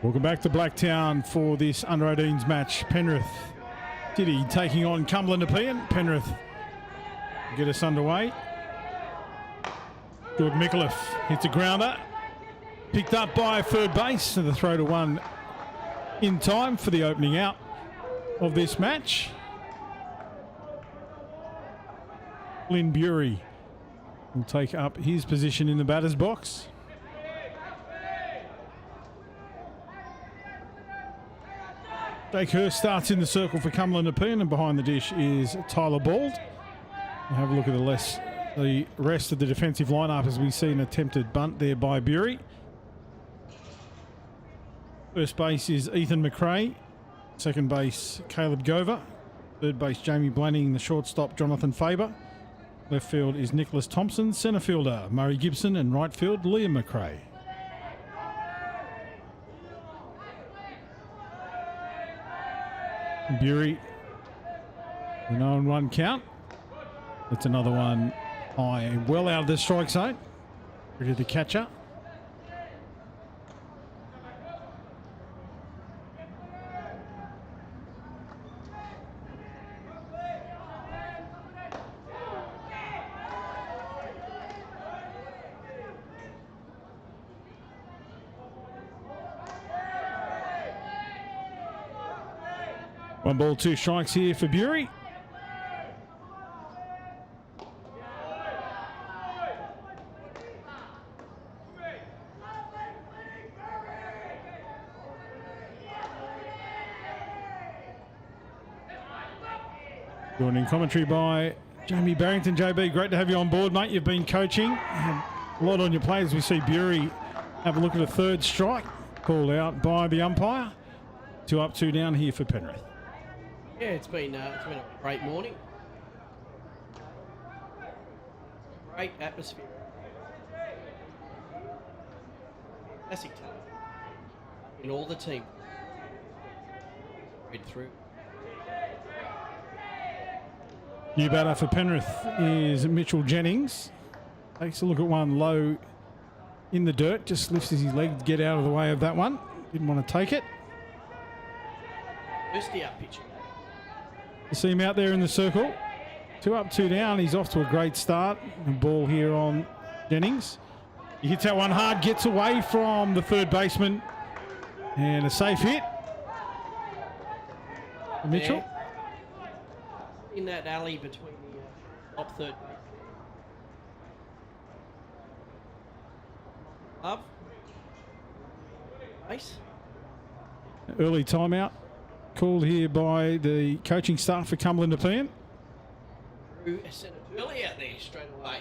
Welcome back to Blacktown for this under-18s match. Penrith City taking on Cumberland Nepean. Penrith get us underway. Good Micallef hits a grounder. Picked up by third base, and the throw to one in time for the opening out of this match. Lynn Bury will take up his position in the batter's box. Jake Hurst starts in the circle for Cumberland Nepean, and behind the dish is Tyler Bald. We'll have a look at the rest of the defensive lineup as we see an attempted bunt there by Bury. First base is Ethan McRae. Second base, Caleb Gover. Third base, Jamie Blanning. The shortstop, Jonathan Faber. Left field is Nicholas Thompson. Centre fielder, Murray Gibson. And right field, Liam McRae. Bury, the 0-1 count. That's another one high, well out of the strike zone. Ready to the catcher. One ball, two strikes here for Bury. Joining commentary by Jamie Barrington. JB, great to have you on board, mate. You've been coaching. A lot on your plate as we see Bury have a look at a third strike. Called out by the umpire. 2 up, 2 down here for Penrith. Yeah, it's been a great morning. Great atmosphere. Classic talent in all the team. Read through. New batter for Penrith is Mitchell Jennings. Takes a look at one low in the dirt. Just lifts his leg to get out of the way of that one. Didn't want to take it. First the up pitch. You see him out there in the circle. 2 up, 2 down. He's off to a great start. A ball here on Jennings. He hits that one hard, gets away from the third baseman. And a safe hit. Mitchell. Yeah. In that alley between the top third up base. Early timeout called here by the coaching staff for Cumberland Nepean. Drew sent it early out there straight away.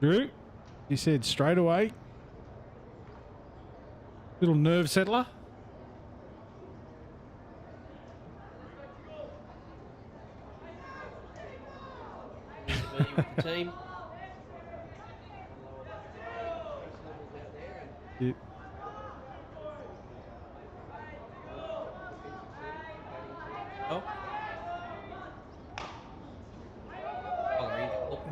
Drew, he said straight away. Little nerve settler. With the team. Yep. Oh.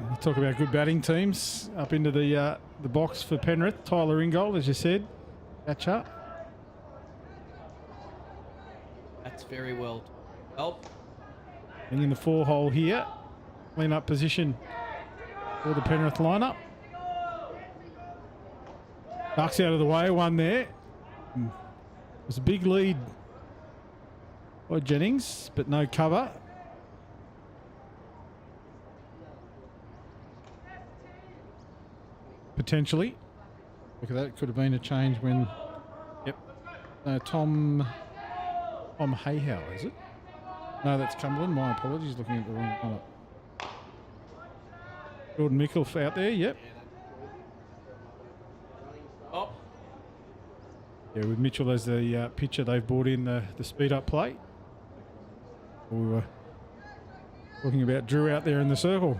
You talk about good batting teams up into the box for Penrith. Tyler Ingold, as you said, catch up. That's very well. Oh. And in the 4-hole here, clean up position for the Penrith lineup. Ducks out of the way, one there. It was a big lead by Jennings, but no cover. Potentially. Look at that, it could have been a change when... Yep. Tom Hayhow, is it? No, that's Cumberland. My apologies, looking at the wrong lineup. Jordan Micallef out there, yep. Oh. Yeah, with Mitchell as the pitcher, they've brought in the speed-up play. We were talking about Drew out there in the circle.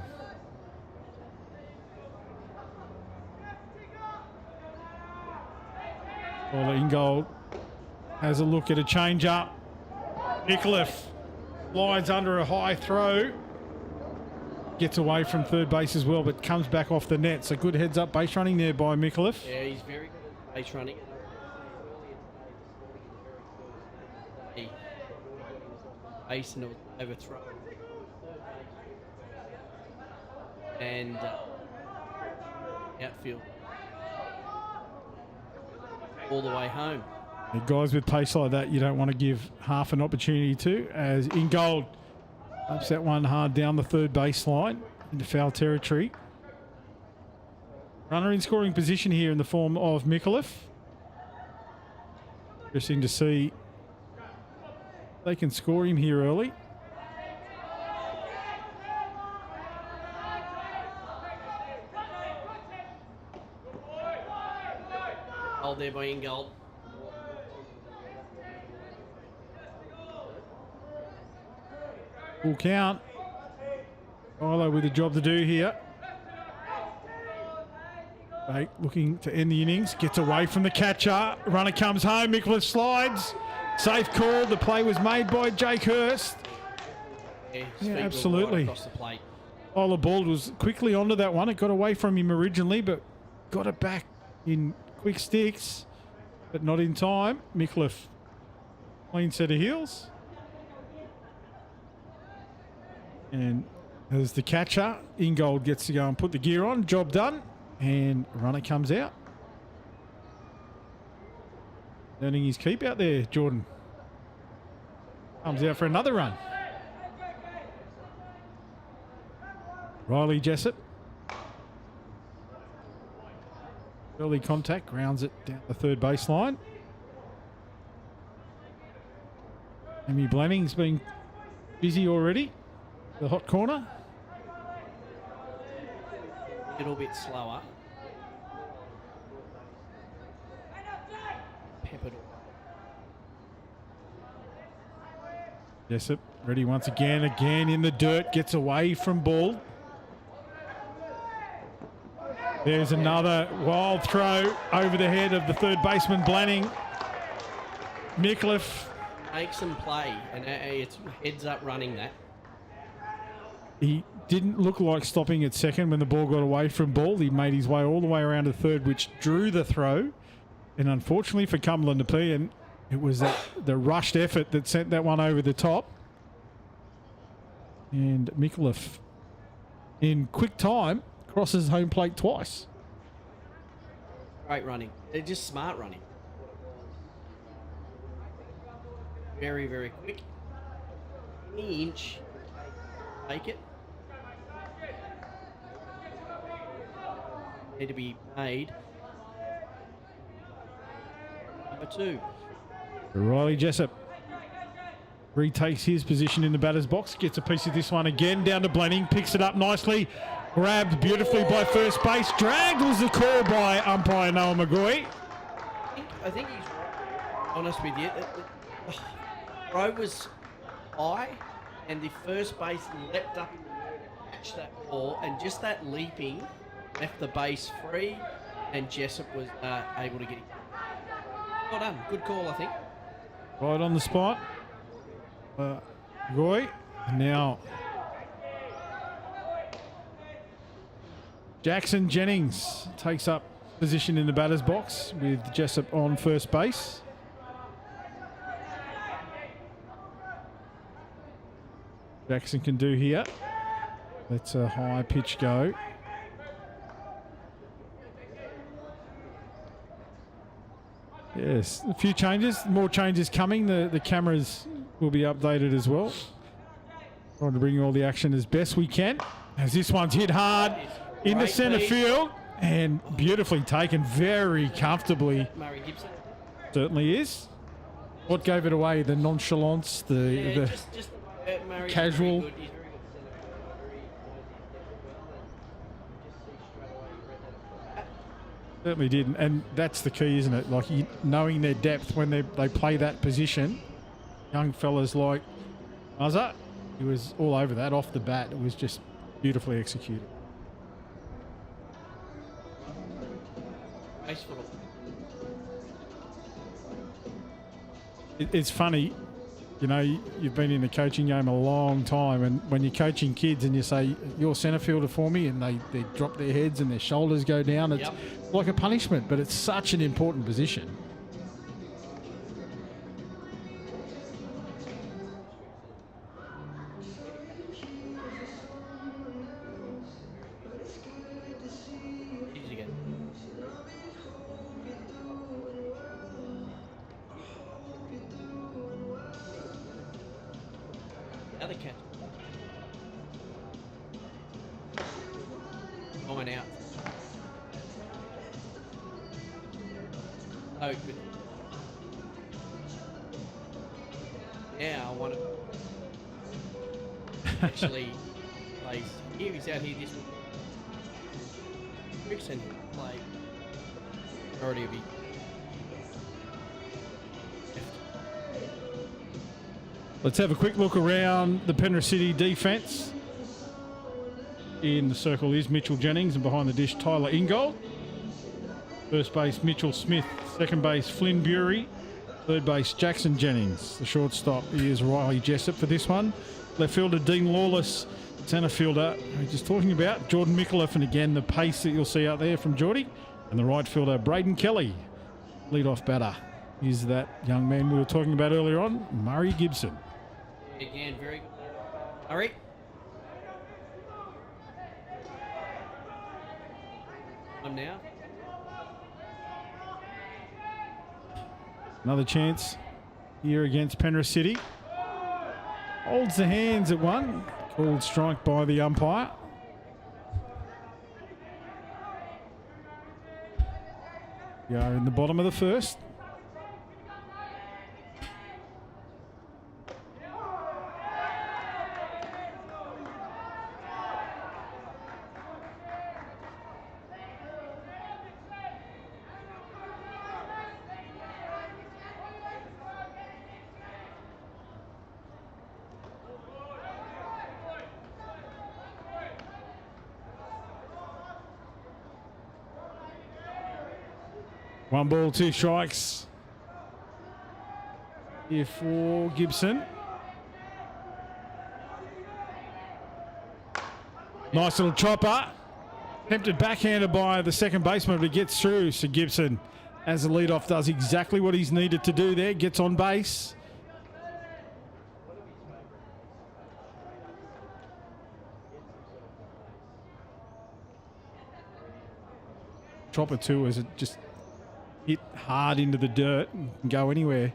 Well, Ingold has a look at a change-up. Micallef slides under a high throw. Gets away from third base as well, but comes back off the net. So good heads-up base running there by Micallef. Yeah, he's very good at base running. base and it was overthrown. And outfield all the way home. The guys with pace like that, you don't want to give half an opportunity to, as Ingold ups that one hard down the third baseline into foul territory. Runner in scoring position here in the form of Micallef. Interesting to see if they can score him here early. Hold there by Ingold. Full count. Milo with a job to do here. Bate looking to end the innings. Gets away from the catcher. Runner comes home. Micallef slides. Safe call. The play was made by Jake Hurst. Yeah, absolutely. Right across the plate. Ola Bald was quickly onto that one. It got away from him originally, but got it back in quick sticks, but not in time. Micallef, clean set of heels. And as the catcher, Ingold gets to go and put the gear on. Job done. And runner comes out. Earning his keep out there, Jordan. Comes out for another run. Riley Jessup. Early contact, grounds it down the third baseline. Amy Blanning's been busy already. The hot corner. A little bit slower. Peppered. Jessup ready once again. Again in the dirt. Gets away from Ball. There's another wild throw over the head of the third baseman, Blanning. Micallef. Make some play, and it's heads up running that. He didn't look like stopping at second when the ball got away from Ball. He made his way all the way around to third, which drew the throw. And unfortunately for Cumberland Nepean, it was the rushed effort that sent that one over the top. And Micallef, in quick time, crosses home plate twice. Great running. They're just smart running. Very, very quick. Any inch, take it. Need to be made. Number 2. Riley Jessup retakes his position in the batter's box. Gets a piece of this one again. Down to Blanning. Picks it up nicely. Grabbed beautifully by first base. Dragged was the call by umpire Noah McGoy. I think he's right, honest with you. The throw was high, and the first base leapt up in the air to catch that ball, and just that leaping left the base free, and Jessup was able to get it. Well done. Good call, I think. Right on the spot. McGoy. And now Jackson Jennings takes up position in the batter's box with Jessup on first base. Jackson can do here. Let's a high pitch go. Yes, a few changes, more changes coming. The cameras will be updated as well. Trying to bring you all the action as best we can. As this one's hit hard in the centre field and beautifully taken, very comfortably. Murray Gibson. Certainly is. What gave it away? The nonchalance, the Murray's casual. very good. He's very good. Certainly did, and that's the key, isn't it? Like knowing their depth when they play that position. Young fellas like Mazza, he was all over that off the bat. It was just beautifully executed. It's funny, you know, you've been in the coaching game a long time, and when you're coaching kids and you say, you're centre fielder for me, and they drop their heads and their shoulders go down, it's like a punishment, but it's such an important position. to catch. Going out. Oh, good. Yeah, I want to actually plays here. He's out here this week. Rickson play majority of it. Let's have a quick look around the Penrith City defence. In the circle is Mitchell Jennings, and behind the dish, Tyler Ingold. First base, Mitchell Smith. Second base, Flynn Bury. Third base, Jackson Jennings. The shortstop is Riley Jessup for this one. Left fielder, Dean Lawless. Centre fielder, we're just talking about, Jordan Micallef, and again the pace that you'll see out there from Geordie. And the right fielder, Braden Kelly. Lead-off batter is that young man we were talking about earlier on, Murray Gibson. Again, very good. Murray. On now. Another chance here against Penrith City. Holds the hands at one. Called strike by the umpire. We are in the bottom of the first. One ball, two strikes here for Gibson. Nice little chopper. Attempted backhander by the second baseman, but it gets through. So Gibson, as the leadoff, does exactly what he's needed to do there. Gets on base. Chopper too, as it just hit hard into the dirt and can go anywhere.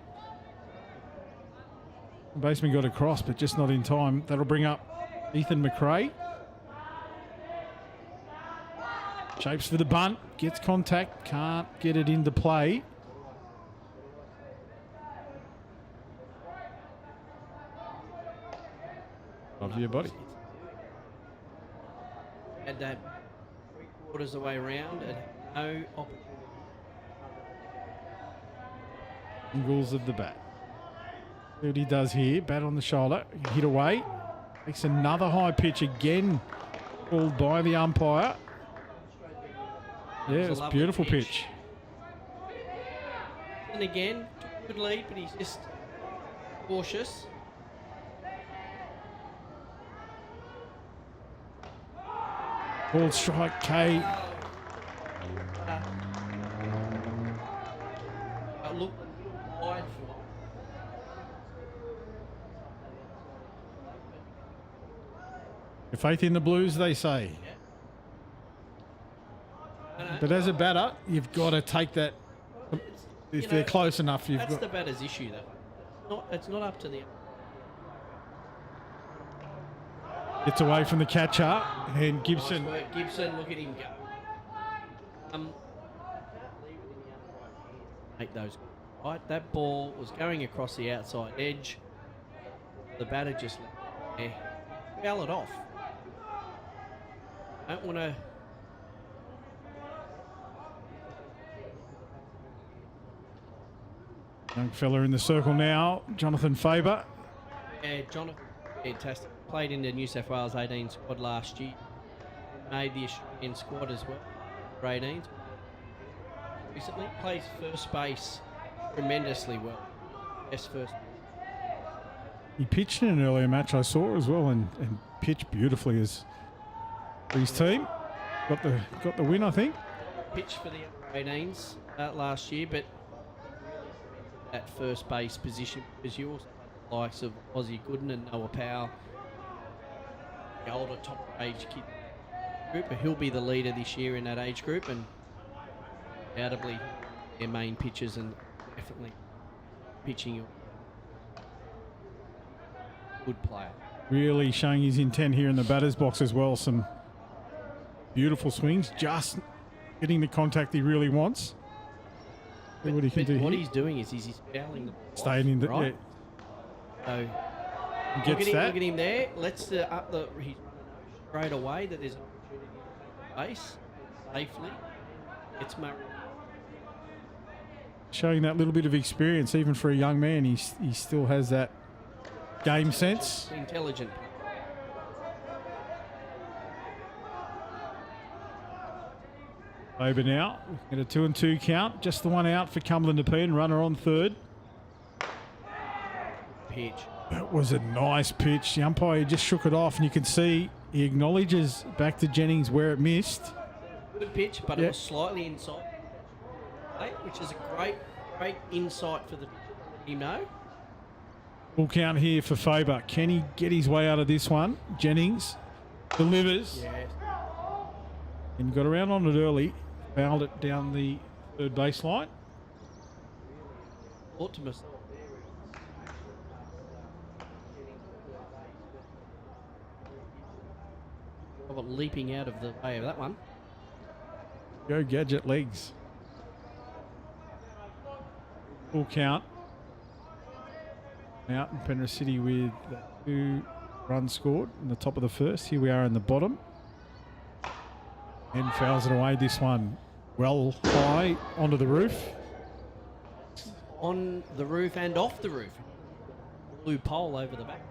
The baseman got across, but just not in time. That'll bring up Ethan McRae. Shapes for the bunt, gets contact, can't get it into play. Love your body. Had that 3/4 of the way around and no opportunity. Angles of the bat. See what he does here. Bat on the shoulder. Hit away. Makes another high pitch again. Called by the umpire. Yeah, it's a beautiful pitch. And again, took a good lead, but he's just cautious. Ball strike, K. Look wide for Your faith in the Blues, they say. But as a batter, you've got to take that. If they're close enough, you've got. That's the batter's issue, though. It's not up to the. Gets away from the catcher, and Gibson. Nice work, Gibson, look at him go. Make those right. That ball was going across the outside edge. The batter just foul it off. Don't want to. Young fella in the circle now, Jonathan Faber. Yeah, Jonathan, fantastic. Played in the New South Wales 18 squad last year. Made the Australian squad as well for 18s. Recently plays first base tremendously well. Best first. He pitched in an earlier match I saw as well, and pitched beautifully as for his team. Got the win, I think. Pitched for the 18s last year, but at first base position, because you also have the likes of Ozzie Gooden and Noah Powell, the older top age kid group, but he'll be the leader this year in that age group, and undoubtedly their main pitchers and definitely pitching a good player. Really showing his intent here in the batter's box as well. Some beautiful swings, just getting the contact he really wants. See what he can do what here. he's doing is he's fouling the ball. Staying in the... right? Yeah. So Gets look at, that. look at him there. Let's up the... He's straight away that there's an opportunity to base safely. It's Macarthur. Showing that little bit of experience, even for a young man, he still has that game sense. Intelligent. Over now, at a 2-2 count, just the one out for Cumberland Nepean, runner on third. Pitch. That was a nice pitch. The umpire just shook it off, and you can see he acknowledges back to Jennings where it missed. Good pitch, but it was slightly inside, which is a great insight for the team. No. Full count here for Faber. Can he get his way out of this one? Jennings delivers. Yes. And got around on it early. Fouled it down the third baseline. Thought to myself. Leaping out of the way of that one. Go Gadget legs. Full count. Out in Penrith City with 2 runs scored in the top of the first. Here we are in the bottom. And fouls it away, this one. Well high onto the roof. On the roof and off the roof. Blue pole over the back.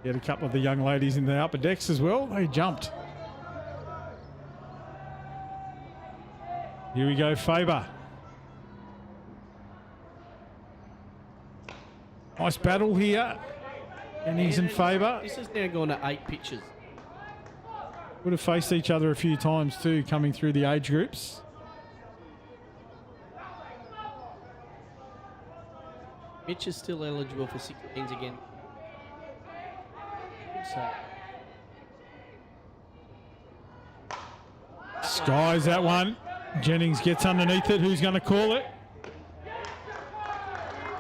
He had a couple of the young ladies in the upper decks as well. They jumped. Here we go, Faber. Nice battle here. And he's in favour. This has now gone to 8 pitches. Would have faced each other a few times too, coming through the age groups. Mitch is still eligible for 16s again. So. Skies that one. Jennings gets underneath it. Who's going to call it?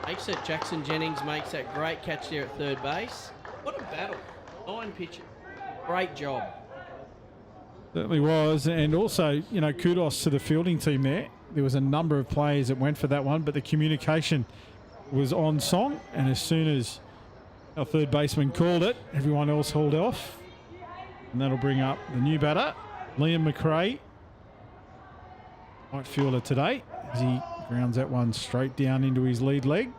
Makes it. Jackson Jennings makes that great catch there at third base. What a battle. 9 pitches. Great job. Certainly was. And also, you know, kudos to the fielding team there. There was a number of players that went for that one, but the communication was on song. And as soon as our third baseman called it, everyone else hauled off. And that'll bring up the new batter, Liam McRae. Right fielder today as he grounds that one straight down into his lead leg.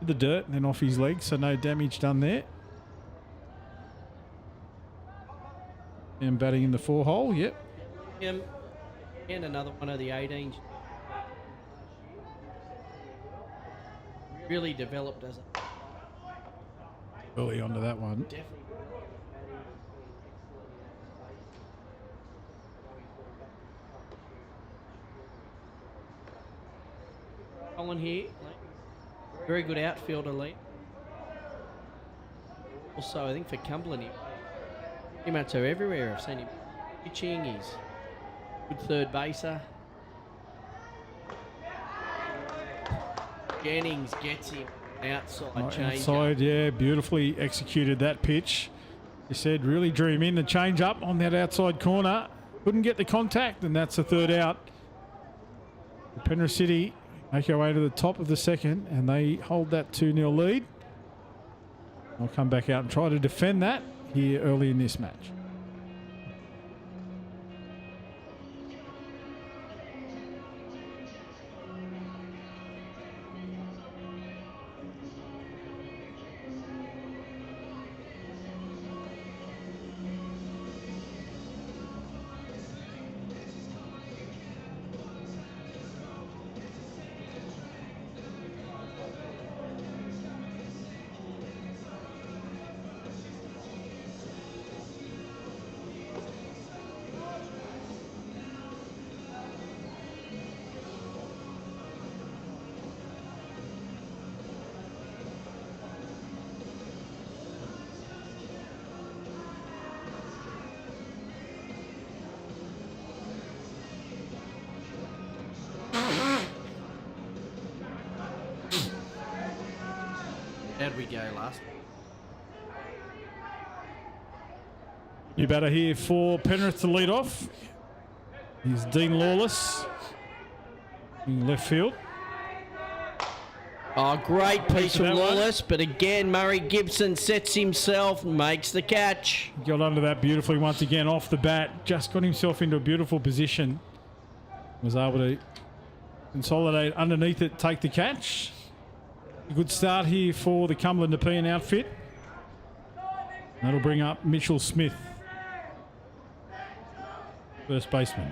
The dirt and then off his leg, so no damage done there. And batting in the 4 hole, yep. And another one of the 18s. Really developed as a... Early onto that one. Definitely. Colin here. Very good outfielder, Lee. Also, I think for Cumberland, he might go everywhere. I've seen him pitching. He's good third baser. Jennings gets him outside change. Outside, yeah, beautifully executed that pitch. You said really drew him in the change up on that outside corner. Couldn't get the contact, and that's the third out. Penrith City make our way to the top of the second, and they hold that 2-0 lead. I'll come back out and try to defend that here early in this match. we go last? You better here for Penrith to lead off. Here's Dean Lawless in left field. Oh, great piece from Lawless, one. but again, Murray Gibson sets himself, makes the catch. Got under that beautifully once again off the bat. Just got himself into a beautiful position. Was able to consolidate underneath it, take the catch. A good start here for the Cumberland Nepean outfit. That'll bring up Mitchell Smith, first baseman.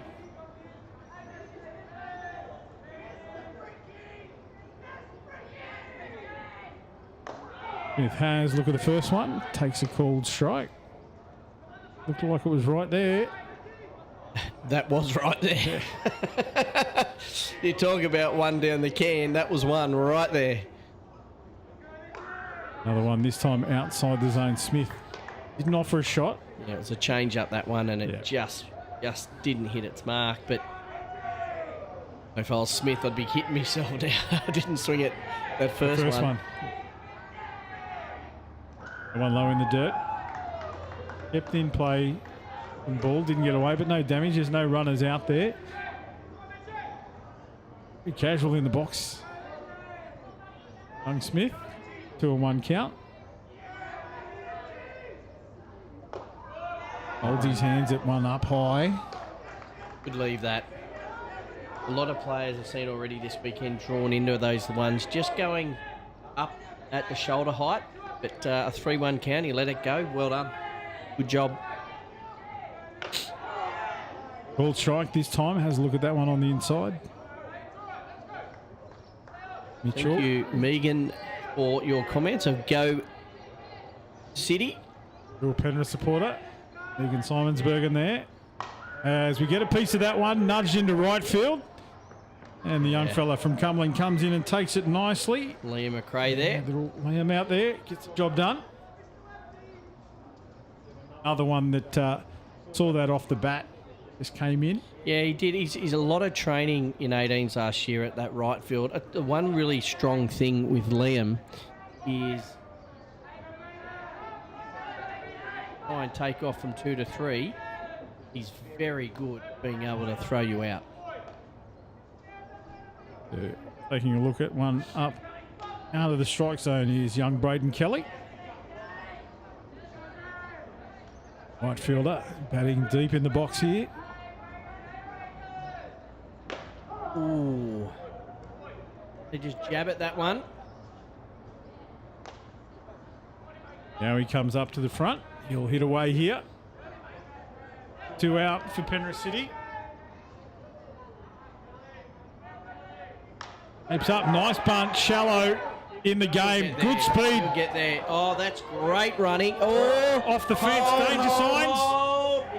Smith has a look at the first one, takes a called strike. Looked like it was right there. That was right there. You talk about one down the can, that was one right there. Another one, this time outside the zone. Smith didn't offer a shot. Yeah, it was a change up, that one, and it just didn't hit its mark. But if I was Smith, I'd be hitting myself now. I didn't swing it that first one. The one low in the dirt. Kept in play and ball, didn't get away, but no damage. There's no runners out there. Be casual in the box. Young Smith, 2-1 count. Holds his hands at one up high. Could leave that. A lot of players I've seen already this weekend drawn into those ones, just going up at the shoulder height. But a 3-1 count, he let it go. Well done. Good job. Called strike this time. Has a look at that one on the inside. Mitchell. Thank you, Megan, for your comments of Go City. Real Penrith supporter. Megan Simonsbergen there. As we get a piece of that one, nudged into right field. And the young fella from Cumberland comes in and takes it nicely. Liam McRae there. Little Liam out there, gets the job done. Another one that saw that off the bat, just came in. Yeah, he did. He's a lot of training in 18s last year at that right field. The one really strong thing with Liam is try and take off from 2 to 3. He's very good being able to throw you out. Taking a look at one up out of the strike zone is young Braden Kelly. Right fielder batting deep in the box here. Ooh. They just jab at that one. Now he comes up to the front. He'll hit away here. 2 out for Penrith City. Apes up, nice bunt, shallow in the game. Good speed. He'll get there. Oh, that's great running. Oh, off the fence, danger signs.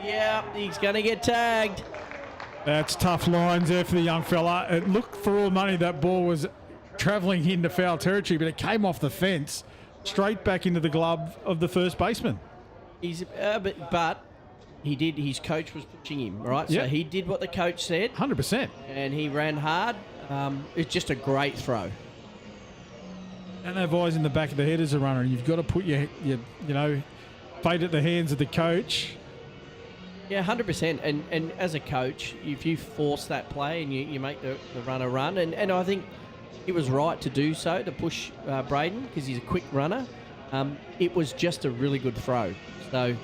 Yeah, he's going to get tagged. That's tough lines there for the young fella. It looked for all money that ball was travelling into foul territory, but it came off the fence straight back into the glove of the first baseman. He's but he did. His coach was pushing him, right? Yep. So he did what the coach said. 100%. And he ran hard. It's just a great throw. And have eyes in the back of the head as a runner, and you've got to put your fate at the hands of the coach. Yeah, 100%. And as a coach, if you force that play and you make the runner run, and I think it was right to do so, to push Braden, because he's a quick runner. It was just a really good throw. So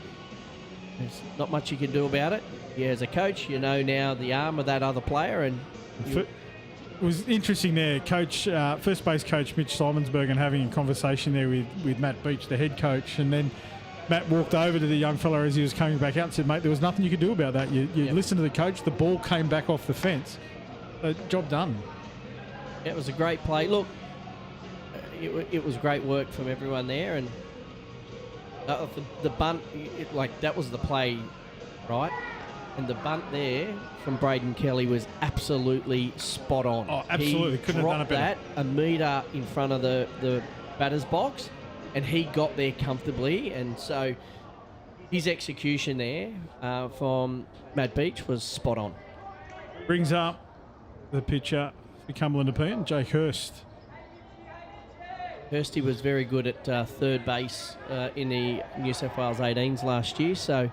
there's not much you can do about it. Yeah, as a coach, you know now the arm of that other player. And It was interesting there, coach, first base coach Mitch Simonsbergen having a conversation there with Matt Beach, the head coach, and then Matt walked over to the young fella as he was coming back out and said, mate, there was nothing you could do about that. You listened to the coach, the ball came back off the fence. So, job done. It was a great play. Look, it was great work from everyone there, and the bunt, that was the play, right? And the bunt there from Braden Kelly was absolutely spot on. Oh, absolutely. Couldn't have done it better. That a metre in front of the batter's box, and he got there comfortably. And so his execution there from Matt Beach was spot on. Brings up the pitcher for Cumberland Nepean, Jake Hurst. Kirsty was very good at third base in the New South Wales 18s last year, so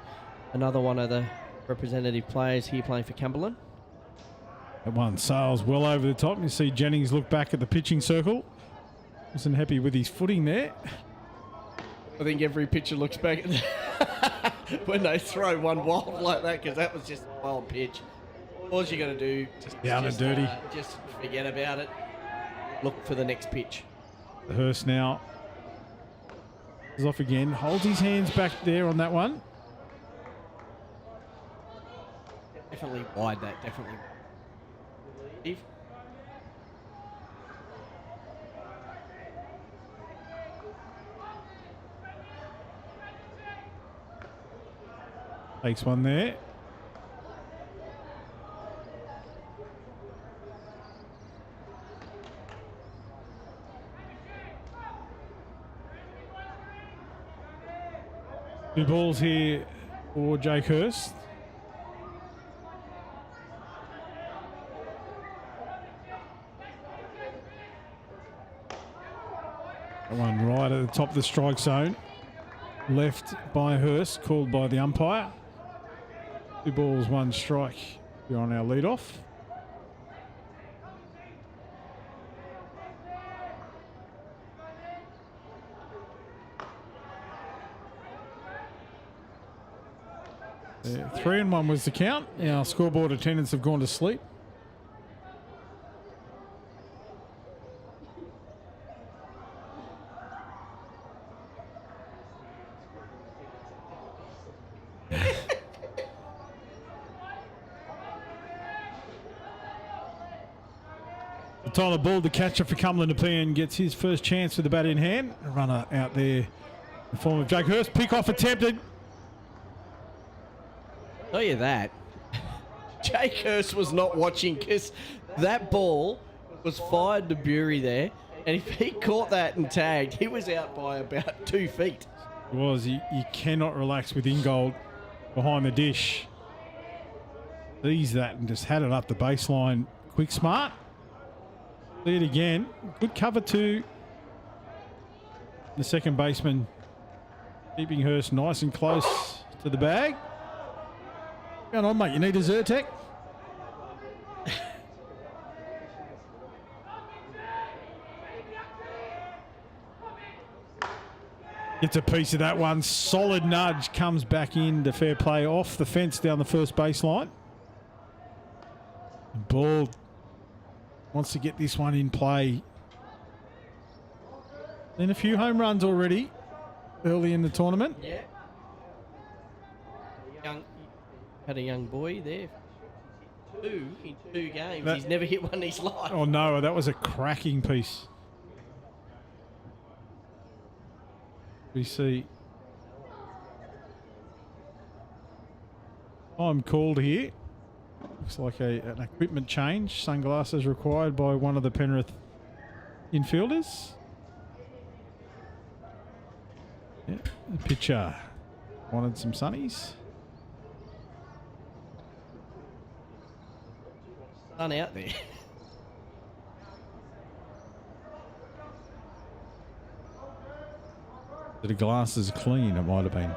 another one of the representative players here playing for Cumberland. That one sails well over the top. You see Jennings look back at the pitching circle. Wasn't happy with his footing there. I think every pitcher looks back at when they throw one wild like that, because that was just a wild pitch. All you got to do, down and dirty. Just forget about it. Look for the next pitch. Hurst now is off again. Holds his hands back there on that one. Definitely wide that, definitely. Takes one there. Two balls here for Jake Hurst. That one right at the top of the strike zone. Left by Hurst, called by the umpire. 2 balls, 1 strike. We're on our lead off. Yeah, 3-1 was the count. Our scoreboard attendants have gone to sleep. Tyler Ball, the catcher for Cumberland Nepean, gets his first chance with the bat in hand. A runner out there in the form of Jake Hurst. Pick off attempted. Tell you that. Jake Hurst was not watching, because that ball was fired to Bury there, and if he caught that and tagged, he was out by about 2 feet. It was. You cannot relax with Ingold behind the dish. Sees that and just had it up the baseline. Quick, smart. See it again. Good cover too. The second baseman keeping Hurst nice and close to the bag. Going on, mate. You need a Zyrtec? Gets a piece of that one. Solid nudge. Comes back into fair play off the fence down the first baseline. Ball wants to get this one in play. Then a few home runs already early in the tournament. Yeah. Had a young boy there. 2 in 2 games. He's never hit one in his life. Oh no, that was a cracking piece. We see time called here. Looks like an equipment change. Sunglasses required by one of the Penrith infielders. Yeah, the pitcher wanted some sunnies. Sun out there. The glasses clean, it might have been.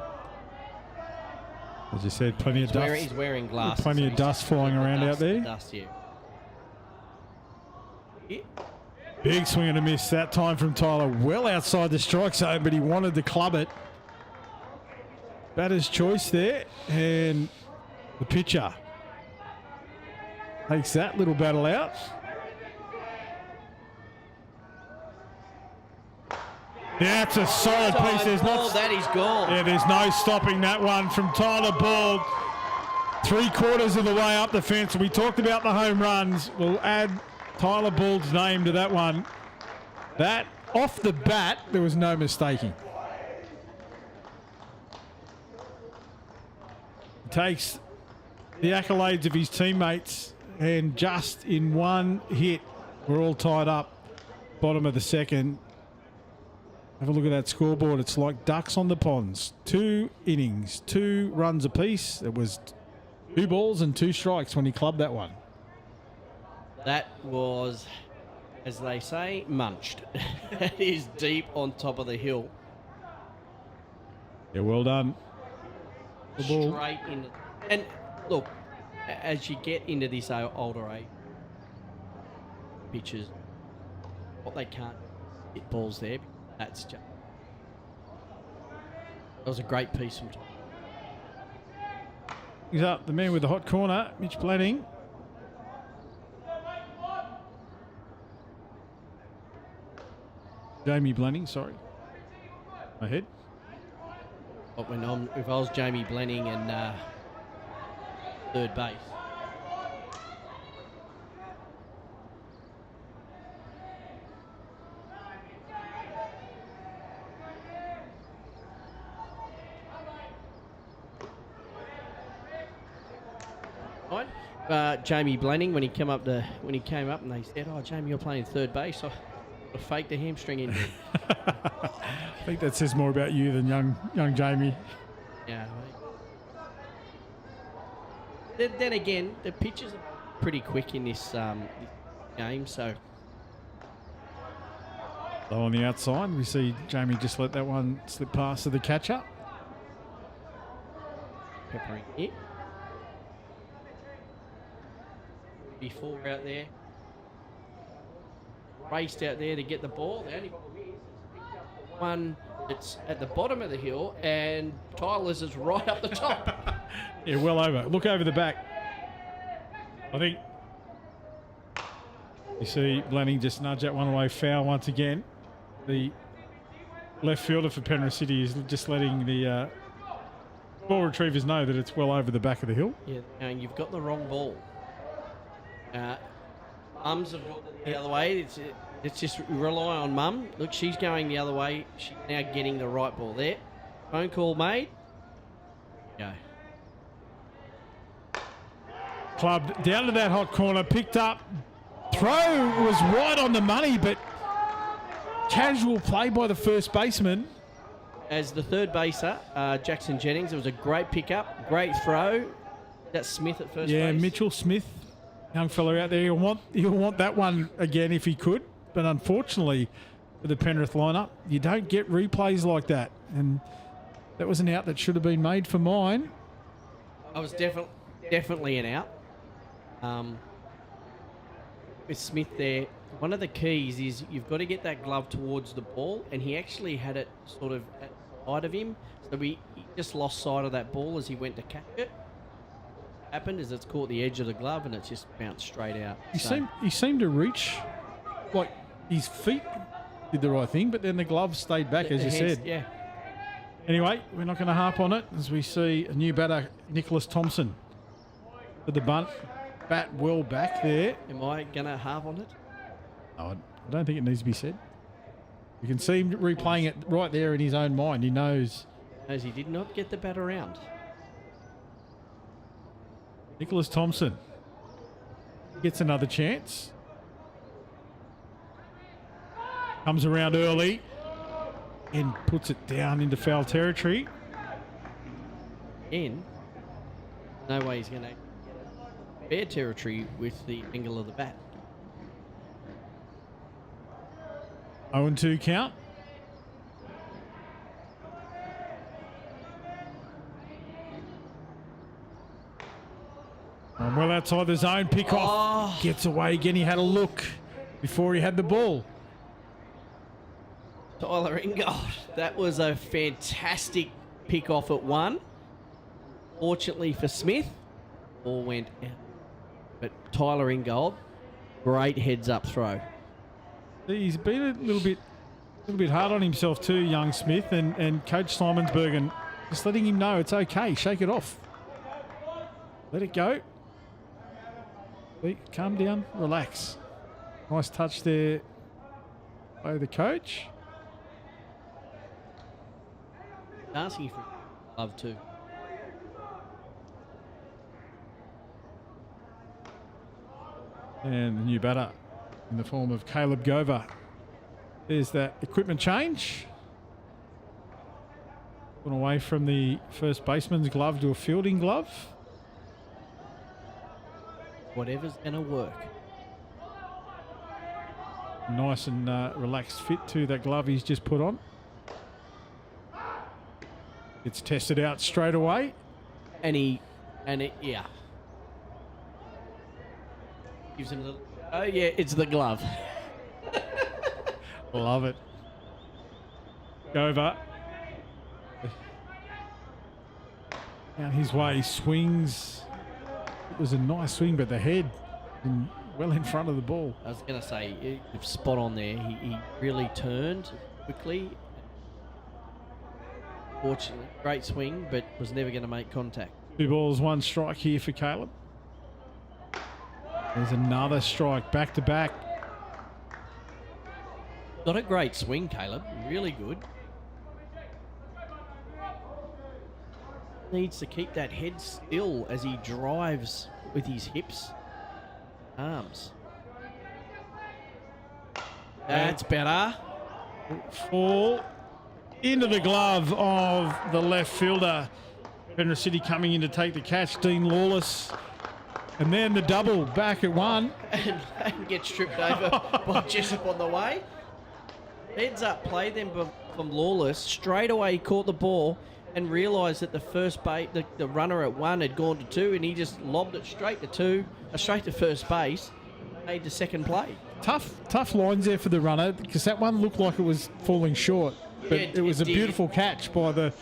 As you said, plenty of dust. He's wearing glasses. Plenty of dust flying around out there. Dust, yeah. Big swing and a miss that time from Tyler. Well outside the strike zone, but he wanted to club it. Batter's choice there. And the pitcher takes that little battle out. That's a solid piece. There's not. That is gone. Yeah, there's no stopping that one from Tyler Ball. 3/4 of the way up the fence. We talked about the home runs. We'll add Tyler Ball's name to that one. That, off the bat, there was no mistaking. Takes the accolades of his teammates, and just in one hit, we're all tied up. Bottom of the second. Have a look at that scoreboard. It's like ducks on the ponds. 2 innings, 2 runs apiece. It was 2 balls and 2 strikes when he clubbed that one. That was as they say, munched. It is deep on top of the hill. Yeah, well done. The ball. Straight in. And look, as you get into this older age, pitches, what they can't hit balls there. That's just. That was a great piece from Tom. He's up, the man with the hot corner, Mitch Blanning. Jamie Blanning, sorry. Ahead. But if I was Jamie Blenning and third base. Jamie Blenning when he came up and they said, "Oh, Jamie, you're playing third base." I faked a hamstring injury. I think that says more about you than young Jamie. Yeah. Then again, the pitches are pretty quick in this game, so. Low on the outside, we see Jamie just let that one slip past to the catcher. Peppering it. Before out there. Raced out there to get the ball. The only problem is one that's at the bottom of the hill and Tyler's is right up the top. Yeah, well over. Look over the back. I think you see Blanning just nudge that one away foul once again. The left fielder for Penrith City is just letting the ball retrievers know that it's well over the back of the hill. Yeah, and you've got the wrong ball. Mums have gone the other way. It's just rely on Mum. Look, she's going the other way. She's now getting the right ball there. Phone call made. Go. Clubbed down to that hot corner, picked up. Throw was right on the money, but casual play by the first baseman. As the third baser, Jackson Jennings, it was a great pickup, great throw. That's Smith at first base. Yeah, Mitchell Smith. Young fella out there, he'll want that one again if he could. But unfortunately, for the Penrith lineup, you don't get replays like that. And that was an out that should have been made for mine. I was definitely an out. With Smith there, one of the keys is you've got to get that glove towards the ball, and he actually had it sort of at the side of him. So he just lost sight of that ball as he went to catch it. Happened is it's caught the edge of the glove and it's just bounced straight out. He seemed to reach, like his feet did the right thing, but then the glove stayed back, as you said. Yeah. Anyway, we're not going to harp on it as we see a new batter, Nicholas Thompson, for the bunt. Bat well back there. Am I going to harp on it? No, I don't think it needs to be said. You can see him replaying it right there in his own mind. He knows. As he did not get the bat around. Nicholas Thompson gets another chance. Comes around early and puts it down into foul territory. No way he's going to get fair territory with the angle of the bat. 0-2 count. And well outside the zone, pick off. Gets away again. He had a look before he had the ball. Tyler Ingold, that was a fantastic pick off at one. Fortunately for Smith, ball went out. But Tyler Ingold, great heads up throw. He's been a little bit hard on himself too, young Smith, and Coach Simonsbergen just letting him know it's okay. Shake it off. Let it go. Calm down, relax. Nice touch there by the coach. Asking for love too. And the new batter in the form of Caleb Gover. There's that equipment change. Gone away from the first baseman's glove to a fielding glove. Whatever's going to work. Nice and relaxed fit to that glove he's just put on. It's tested out straight away. Yeah. Gives him a little, oh yeah, it's the glove. Love it. Over. Out his way, swings. It was a nice swing, but the head well in front of the ball. I was going to say, spot on there. He really turned quickly. Fortunately, great swing, but was never going to make contact. 2 balls, 1 strike here for Caleb. There's another strike, back to back. Got a great swing, Caleb. Really good. Needs to keep that head still as he drives with his hips, arms. That's better. Fall into the glove of the left fielder. Penrith City coming in to take the catch. Dean Lawless. And then the double back at 1. And gets tripped over by Jessup on the way. Heads up play then from Lawless. Straight away caught the ball and realised that the first base, the runner at 1 had gone to 2, and he just lobbed it straight to first base, made the second play. Tough lines there for the runner, because that one looked like it was falling short, but Yeah, it was a did. beautiful catch by the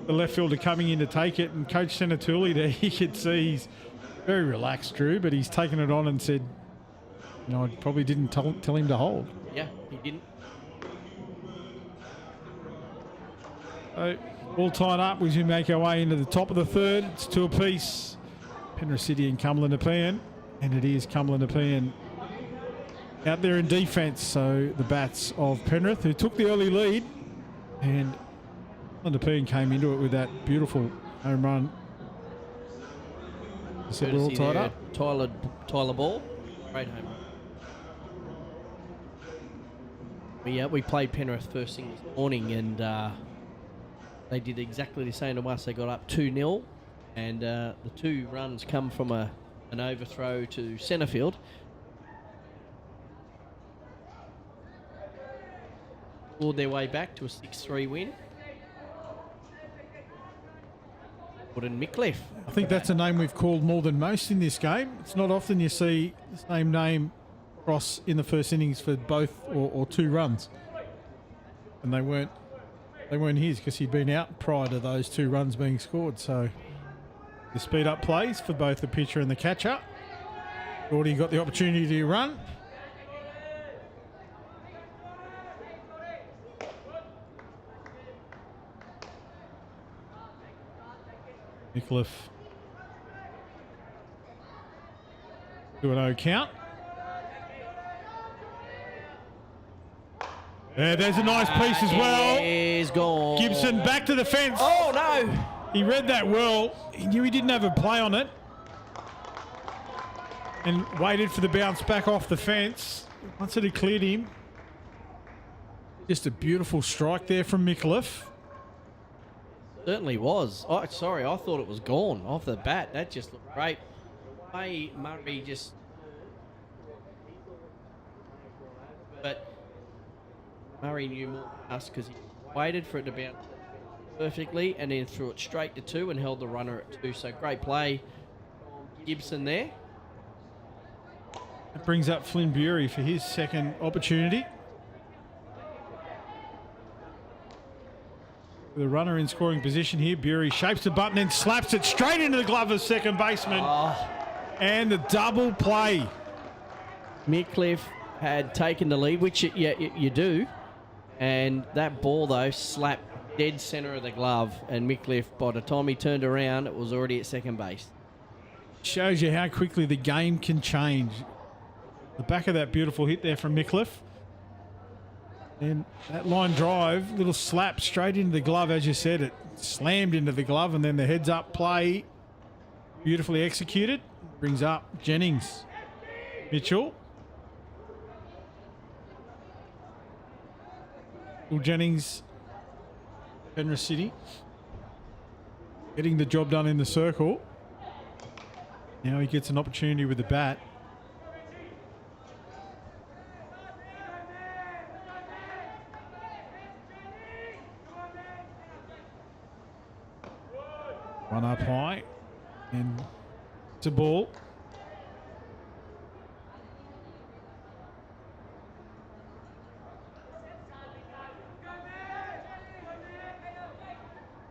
left fielder coming in to take it. And Coach Senatuli there, you could see he's very relaxed, Drew, but he's taken it on and said, I probably didn't tell him to hold. Yeah, he didn't. So, all tied up as we make our way into the top of the third. It's 2 apiece. Penrith City and Cumberland Nepean. And it is Cumberland Nepean out there in defence. So the bats of Penrith, who took the early lead. And Cumberland Nepean came into it with that beautiful home run. So we're all tied up. Tyler Ball. Great home run. We played Penrith first thing this morning, and they did exactly the same to us. They got up 2-0, and the 2 runs come from an overthrow to centre field. Scored their way back to a 6-3 win. Gordon Mickliffe. I think that's a name we've called more than most in this game. It's not often you see the same name cross in the first innings for both or 2 runs. And they weren't his, because he'd been out prior to those 2 runs being scored. So the speed up plays for both the pitcher and the catcher. Gordy got the opportunity to run. Mickliffe. 2-0 count. Yeah, there's a nice piece as well. He's gone. Gibson back to the fence. Oh, no. He read that well. He knew he didn't have a play on it. And waited for the bounce back off the fence. Once it had cleared him. Just a beautiful strike there from Mickliffe. Certainly was. Oh, sorry, I thought it was gone off the bat. That just looked great. Murray just... But Murray knew more than us, because he waited for it to bounce perfectly and then threw it straight to 2 and held the runner at 2. So great play, Gibson there. That brings up Flynn Bury for his second opportunity. The runner in scoring position here. Bury shapes the button and slaps it straight into the glove of second baseman. Oh. And the double play. Mickliffe had taken the lead, which you do. And that ball, though, slapped dead centre of the glove. And Mickliffe, by the time he turned around, it was already at second base. Shows you how quickly the game can change. The back of that beautiful hit there from Mickliffe. And that line drive, little slap straight into the glove, as you said. It slammed into the glove, and then the heads up play, beautifully executed. Brings up Jennings. Mitchell. Will Jennings, Penrith City, getting the job done in the circle. Now he gets an opportunity with the bat. One up high. And it's a ball.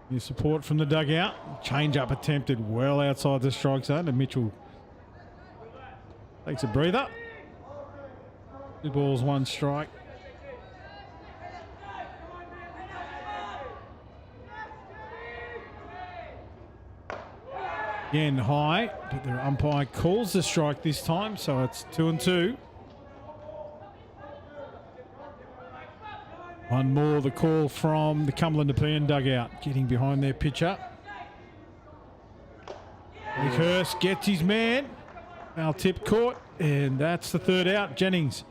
New support from the dugout. Change up attempted well outside the strike zone, and Mitchell takes a breather. 2 balls, 1 strike. Again high, but their umpire calls the strike this time, so it's 2 and 2. One more, the call from the Cumberland Nepean dugout, getting behind their pitcher. Macarthur gets his man. Foul tip caught, and that's the 3rd out. Jennings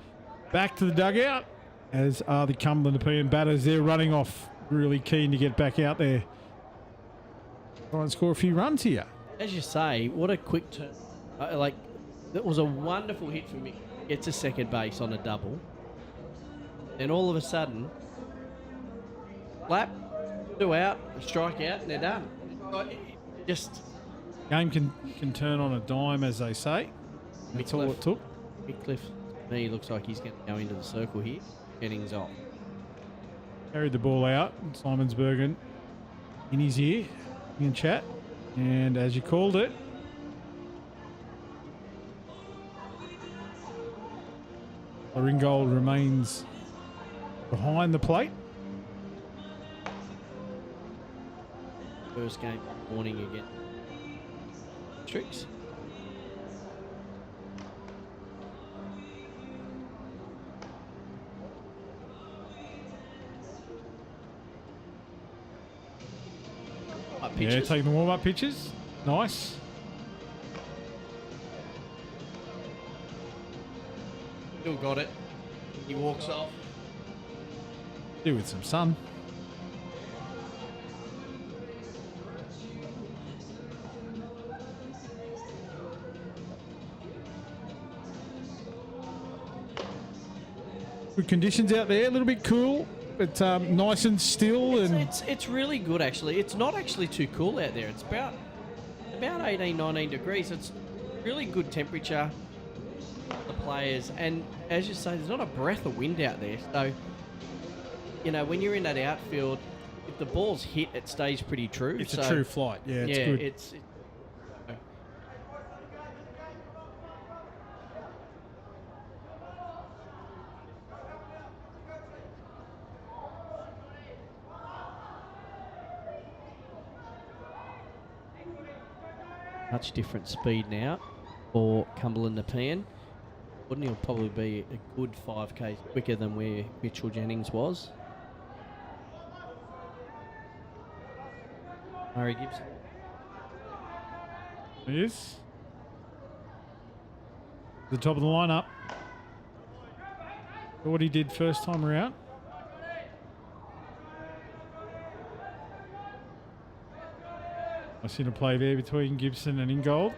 back to the dugout, as are the Cumberland Nepean batters. They're running off, really keen to get back out there. Try and score a few runs here. As you say, what a quick turn. That was a wonderful hit for me. Gets a second base on a double. And all of a sudden, flap, 2 out, a strike out, and they're done. Just... Game can turn on a dime, as they say. That's all it took. Cliff, to me, looks like he's going to go into the circle here. Jennings off. Carried the ball out. Simonsbergen in his ear. You can chat. And as you called it, Ringgold remains behind the plate. First game morning again. Tricks. Yeah, taking the warm-up pitches. Nice. Still got it. He walks off. Do with some sun. Good conditions out there, a little bit cool, but nice and still. It's really good, actually. It's not actually too cool out there. It's about 18, 19 degrees. It's really good temperature for the players. And as you say, there's not a breath of wind out there. So, you know, when you're in that outfield, if the ball's hit, it stays pretty true. It's a true flight. Yeah, it's good. It's much different speed now for Cumberland Nepean. Wouldn't he'll probably be a good 5k quicker than where Mitchell Jennings was. Murray Gibson. He is. The top of the lineup. What he did first time around. I seen a play there between Gibson and Ingold.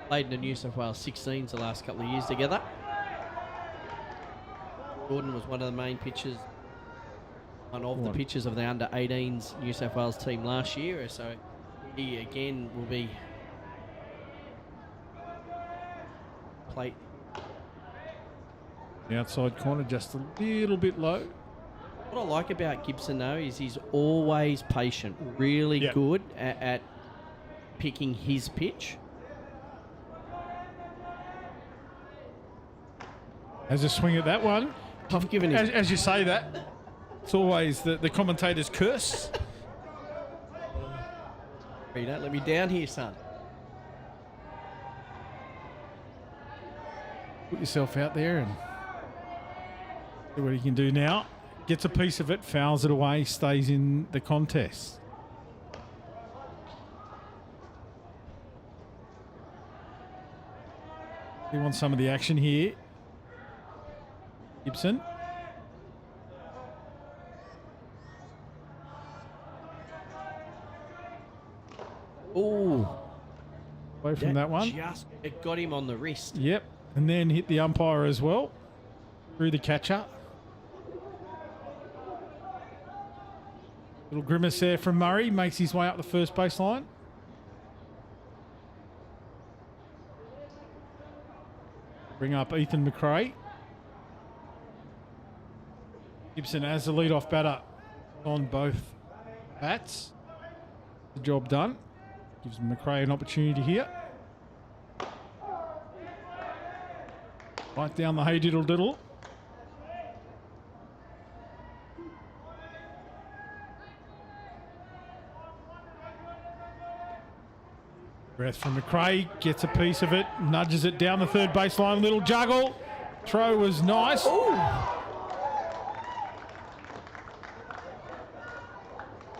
Played in the New South Wales 16s the last couple of years together. Gordon was one of the main pitchers, one of the pitchers of the under-18s New South Wales team last year. So he again will be plate. The outside corner just a little bit low. What I like about Gibson, though, is he's always patient, really good at picking his pitch. Has a swing at that one. I've given him. As you say that, it's always the commentator's curse. You don't let me down here, son. Put yourself out there and see what he can do now. Gets a piece of it, fouls it away, stays in the contest. He wants some of the action here. Gibson. Ooh. Away from that one. It got him on the wrist. Yep. And then hit the umpire as well. Through the catcher. Little grimace there from Murray. Makes his way up the first baseline. Bring up Ethan McRae. Gibson as the leadoff batter on both bats. The job done. Gives McRae an opportunity here. Right down the hey diddle diddle. Breath from McRae, gets a piece of it, nudges it down the third baseline, little juggle. Throw was nice. Ooh.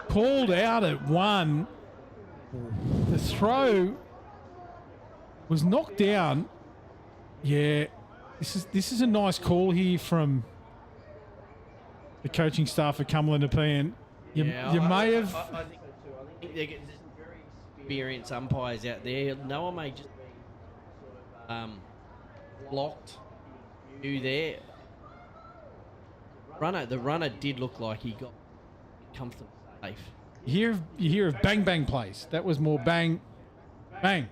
Called out at one. The throw was knocked down. Yeah, this is a nice call here from the coaching staff at Cumberland Nepean. You may have. I think so too. I think they're getting some very experienced umpires out there. No one may just be blocked. You there. The runner did look like he got comfortable safe. You hear of bang bang plays. That was more bang bang.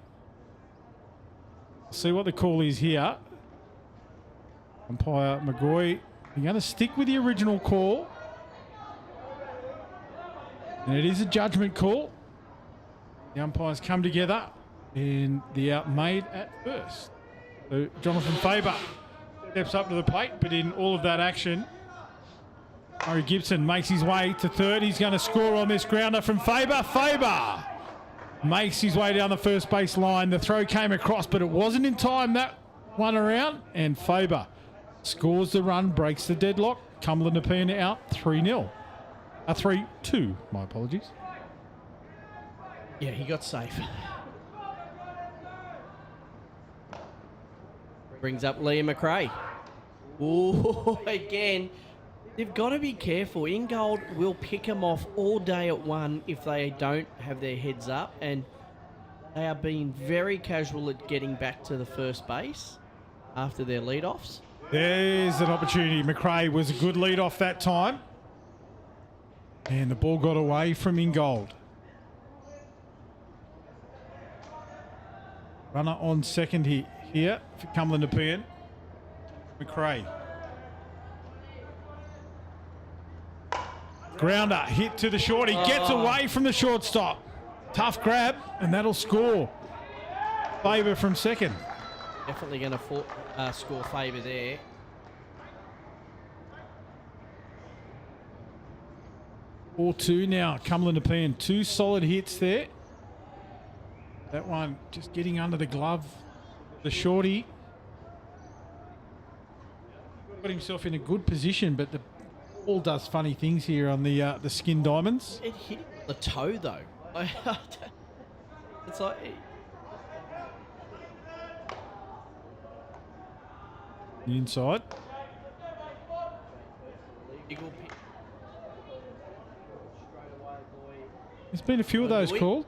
See what the call is here. Umpire McGoy, you're going to stick with the original call. And it is a judgment call. The umpires come together and the out made at first. So Jonathan Faber steps up to the plate, but in all of that action, Murray Gibson makes his way to third. He's going to score on this grounder from Faber. Faber makes his way down the first base line. The throw came across, but it wasn't in time that one around. And Faber scores the run, breaks the deadlock. Cumberland Nepean out 3-0. 3-2, my apologies. Yeah, he got safe. Brings up Liam McRae. Ooh, again. They've got to be careful. Ingold will pick them off all day at one if they don't have their heads up, and they are being very casual at getting back to the first base after their leadoffs. There's an opportunity. McRae was a good lead off that time. And the ball got away from Ingold. Runner on second here for Cumberland Nepean. McRae. Grounder hit to the short. He gets away from the shortstop. Tough grab, and that'll score. Faber from second. Definitely going to score Faber there. 4-2 now. Cumberland Nepean. 2 solid hits there. That one just getting under the glove. The shorty got himself in a good position, but the ball does funny things here on the skin diamonds. It hit him on the toe though. It's like the inside. There's been a few of those called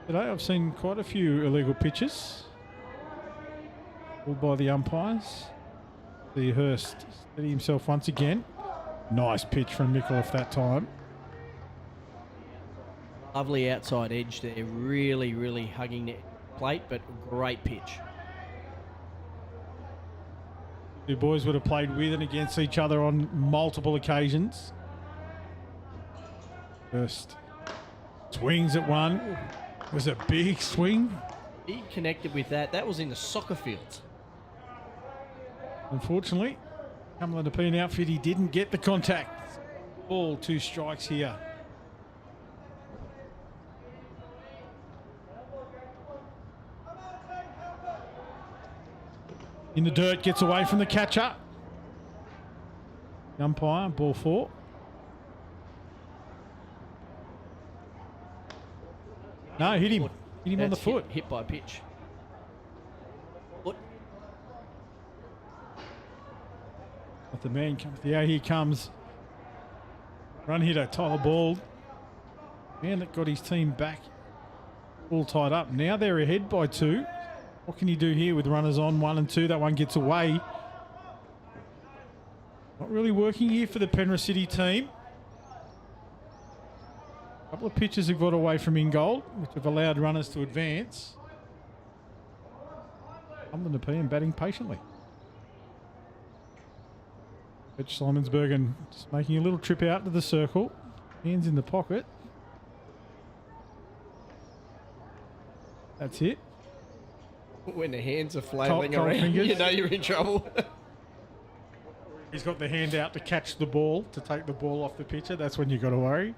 today. I've seen quite a few illegal pitches called by the umpires. The Hurst steady himself once again. Nice pitch from Micallef that time. Lovely outside edge there. Really, really hugging the plate, but great pitch. The boys would have played with and against each other on multiple occasions. Hurst swings at one. It was a big swing. He connected with that. That was in the soccer field. Unfortunately, Cumberland Nepean outfit, he didn't get the contact. Ball, 2 strikes here. In the dirt, gets away from the catcher. Umpire, ball 4. No, hit him. Hit him on the foot. Hit by pitch. Foot. But the man comes. Yeah, here comes. Run hitter, Tyler Ball. Man that got his team back all tied up. Now they're ahead by 2. What can you do here with runners on 1 and 2? That one gets away. Not Not really working here for the Penrith City team. A couple of pitches have got away from Ingold, which have allowed runners to advance. Cumberland Nepean batting patiently. Rich Simonsbergen just making a little trip out to the circle. Hands in the pocket. That's it. When the hands are flailing Cold around, fingers. you know you're in trouble. He's got the hand out to catch the ball, to take the ball off the pitcher. That's when you've got to worry.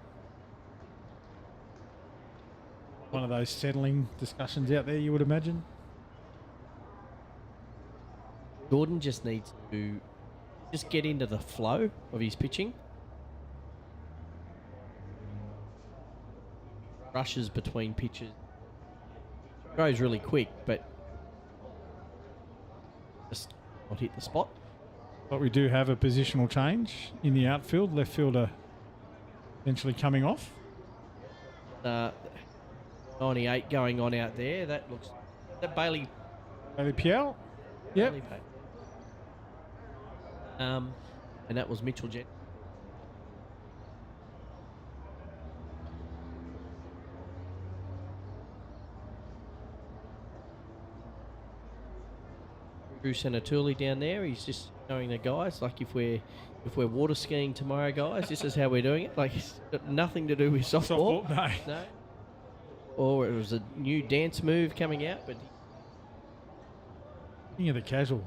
One of those settling discussions out there, you would imagine. Jordan just needs to just get into the flow of his pitching. Rushes between pitches. Goes really quick, but just not hit the spot. But we do have a positional change in the outfield. Left fielder eventually coming off. 98 going on out there. That looks... That Bailey... Bailey Piel. Yep. Bailey and that was Mitchell Jet. Drew Senatuli down there. He's just showing the guys, like if we're water skiing tomorrow, guys, this is how we're doing it. Like it's got nothing to do with softball. No. Or it was a new dance move coming out, but King of the casual.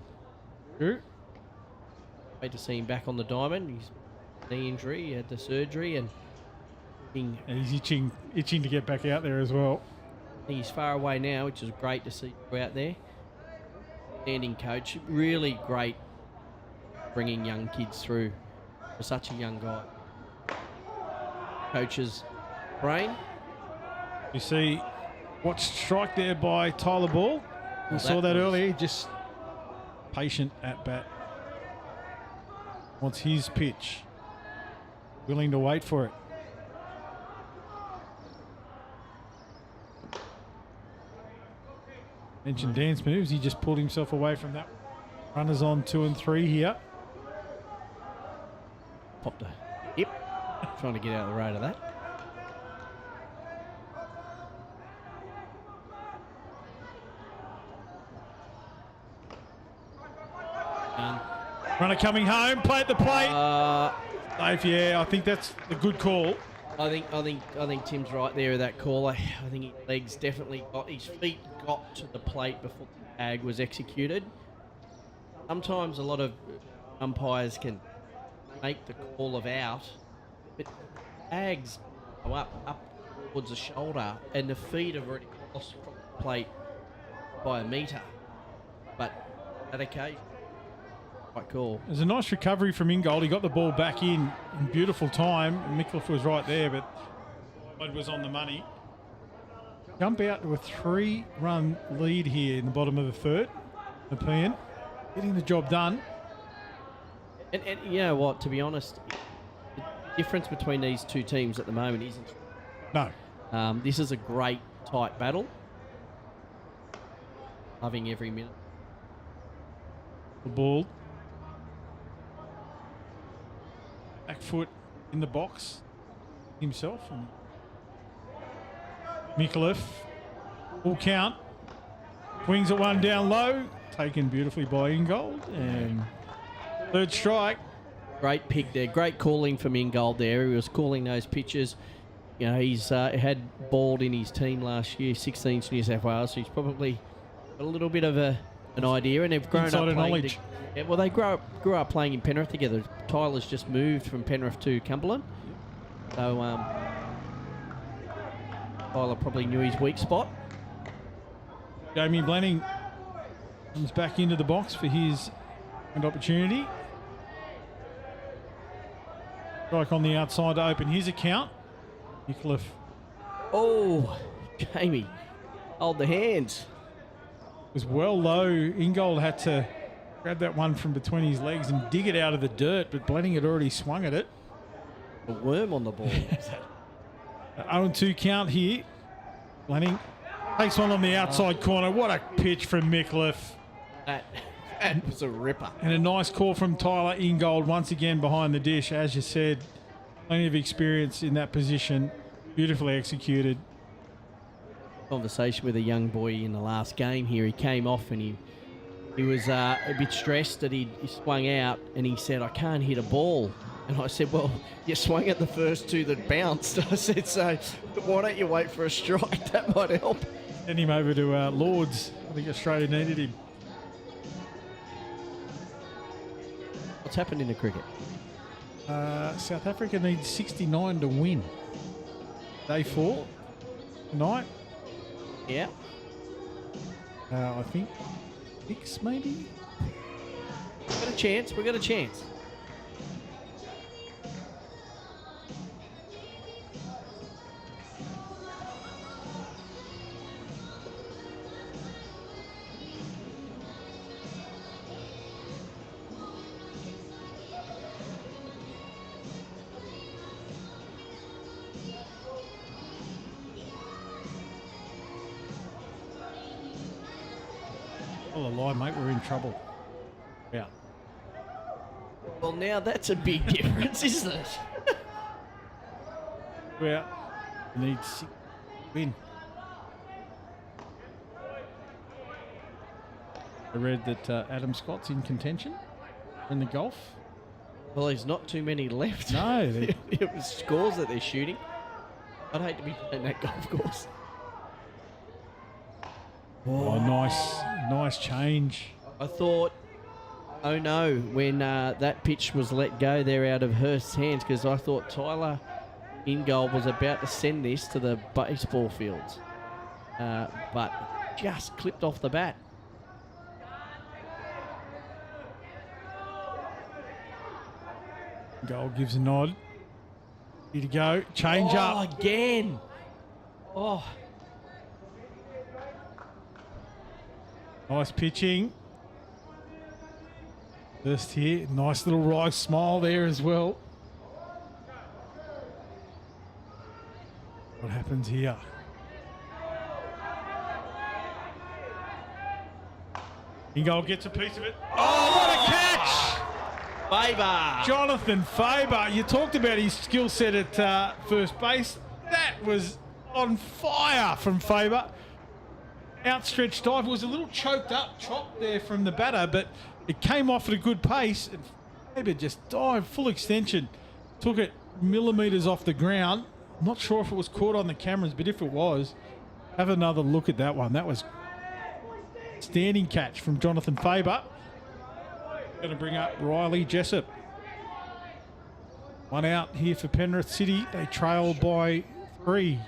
Drew. great to see him back on the diamond. His knee injury, he had the surgery, and And he's itching to get back out there as well. he's far away now, which is great to see you out there. Standing coach, really great bringing young kids through for such a young guy. Coach's brain. You see, watch strike there by Tyler Ball. We saw that earlier. Just patient at bat. Wants his pitch. Willing to wait for it. Mentioned dance moves. He just pulled himself away from that. Runners on 2 and 3 here. Popped a hip. Trying to get out of the road of that. Runner coming home. Play at the plate. Dave, yeah, I think that's a good call. I think Tim's right there with that call. I think his legs definitely got, his feet got to the plate before the tag was executed. Sometimes a lot of umpires can make the call of out, but tags go up towards the shoulder, and the feet have already crossed from the plate by a metre. But that occasion, quite cool. There's a nice recovery from Ingold. He got the ball back in beautiful time. Mickliffe was right there, but Bud was on the money. Jump out to a 3-run lead here in the bottom of the third. Nepean getting the job done. And you know what, to be honest, the difference between these two teams at the moment isn't. No. This is a great, tight battle. Loving every minute. The ball. Back foot in the box himself. And Micallef. Full count. Swings at one down low. Taken beautifully by Ingold. And third strike. Great pick there. Great calling from Ingold there. He was calling those pitches. You know, he's had balled in his team last year, 16th New South Wales, so he's probably got a little bit of an idea, and they've grown Insider up playing. knowledge. Yeah, well, they grew up playing in Penrith together. Tyler's just moved from Penrith to Cumberland, so Tyler probably knew his weak spot. Jamie Blanning comes back into the box for his opportunity. Strike on the outside to open his account. Micallef. Oh, Jamie, hold the hands. Was well low. Ingold had to grab that one from between his legs and dig it out of the dirt, but Blanning had already swung at it. A worm on the ball. 0-2 count here. Blanning takes one on the outside corner. What a pitch from Micallef. That That was a ripper. And a nice call from Tyler Ingold once again behind the dish. As you said, plenty of experience in that position. Beautifully executed. Conversation with a young boy in the last game here. He came off and he was a bit stressed that he swung out, and he said, I can't hit a ball. And I said, well, you swung at the first two that bounced. I said, so why don't you wait for a strike? That might help. Send him over to Lords. I think Australia needed him. What's happened in the cricket? South Africa needs 69 to win. Day 4 tonight. Yeah. I think 6 maybe. We've got a chance. We've got a chance. Well, a lie, mate. We're in trouble. Yeah. Well, now that's a big difference, isn't it? Well, need 6 to win. I read that Adam Scott's in contention in the golf. Well, there's not too many left. No. It was scores that they're shooting. I'd hate to be playing that golf course. Oh, nice change. I thought, oh no, when that pitch was let go there out of Hurst's hands, because I thought Tyler Ingold was about to send this to the baseball fields. But just clipped off the bat. Gold gives a nod. Here to go. Change up. Again. Oh. Nice pitching. First here. Nice little Rice smile there as well. What happens here? Ingold gets a piece of it. Oh, what a catch! Faber. Jonathan Faber. You talked about his skill set at first base. That was on fire from Faber. Outstretched dive. It was a little choked up chop there from the batter, but it came off at a good pace. And Faber just dived full extension. Took it millimetres off the ground. I'm not sure if it was caught on the cameras, but if it was, have another look at that one. That was standing catch from Jonathan Faber. Going to bring up Riley Jessup. One out here for Penrith City. They trail by 3.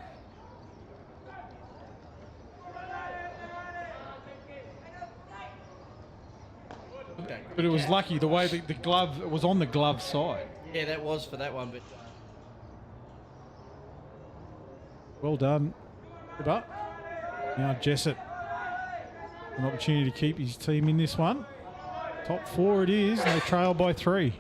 But it was lucky the way the glove, it was on the glove side. Yeah, that was for that one, but Well done. But now Jessup. An opportunity to keep his team in this one. Top 4 it is. They trail by 3.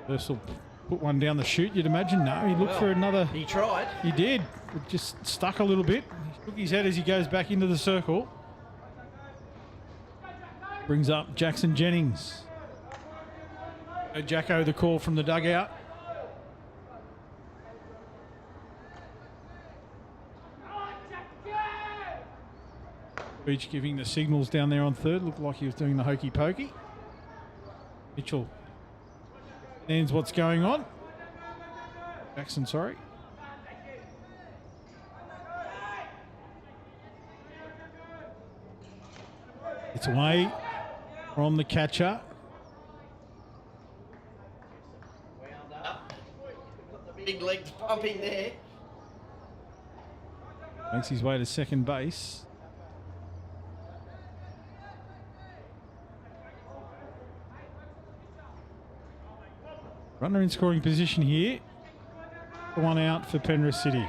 This will put one down the chute, you'd imagine. No, he looked for another. He tried. He did. It just stuck a little bit. He shook his head as he goes back into the circle. Brings up Jackson Jennings. Jacko the call from the dugout. Beach giving the signals down there on third. Looked like he was doing the hokey pokey. Mitchell understands what's going on. Jackson, sorry. It's away from the catcher. Wound up. Got the big legs pumping there. Makes his way to second base. Runner in scoring position here. One out for Penrith City.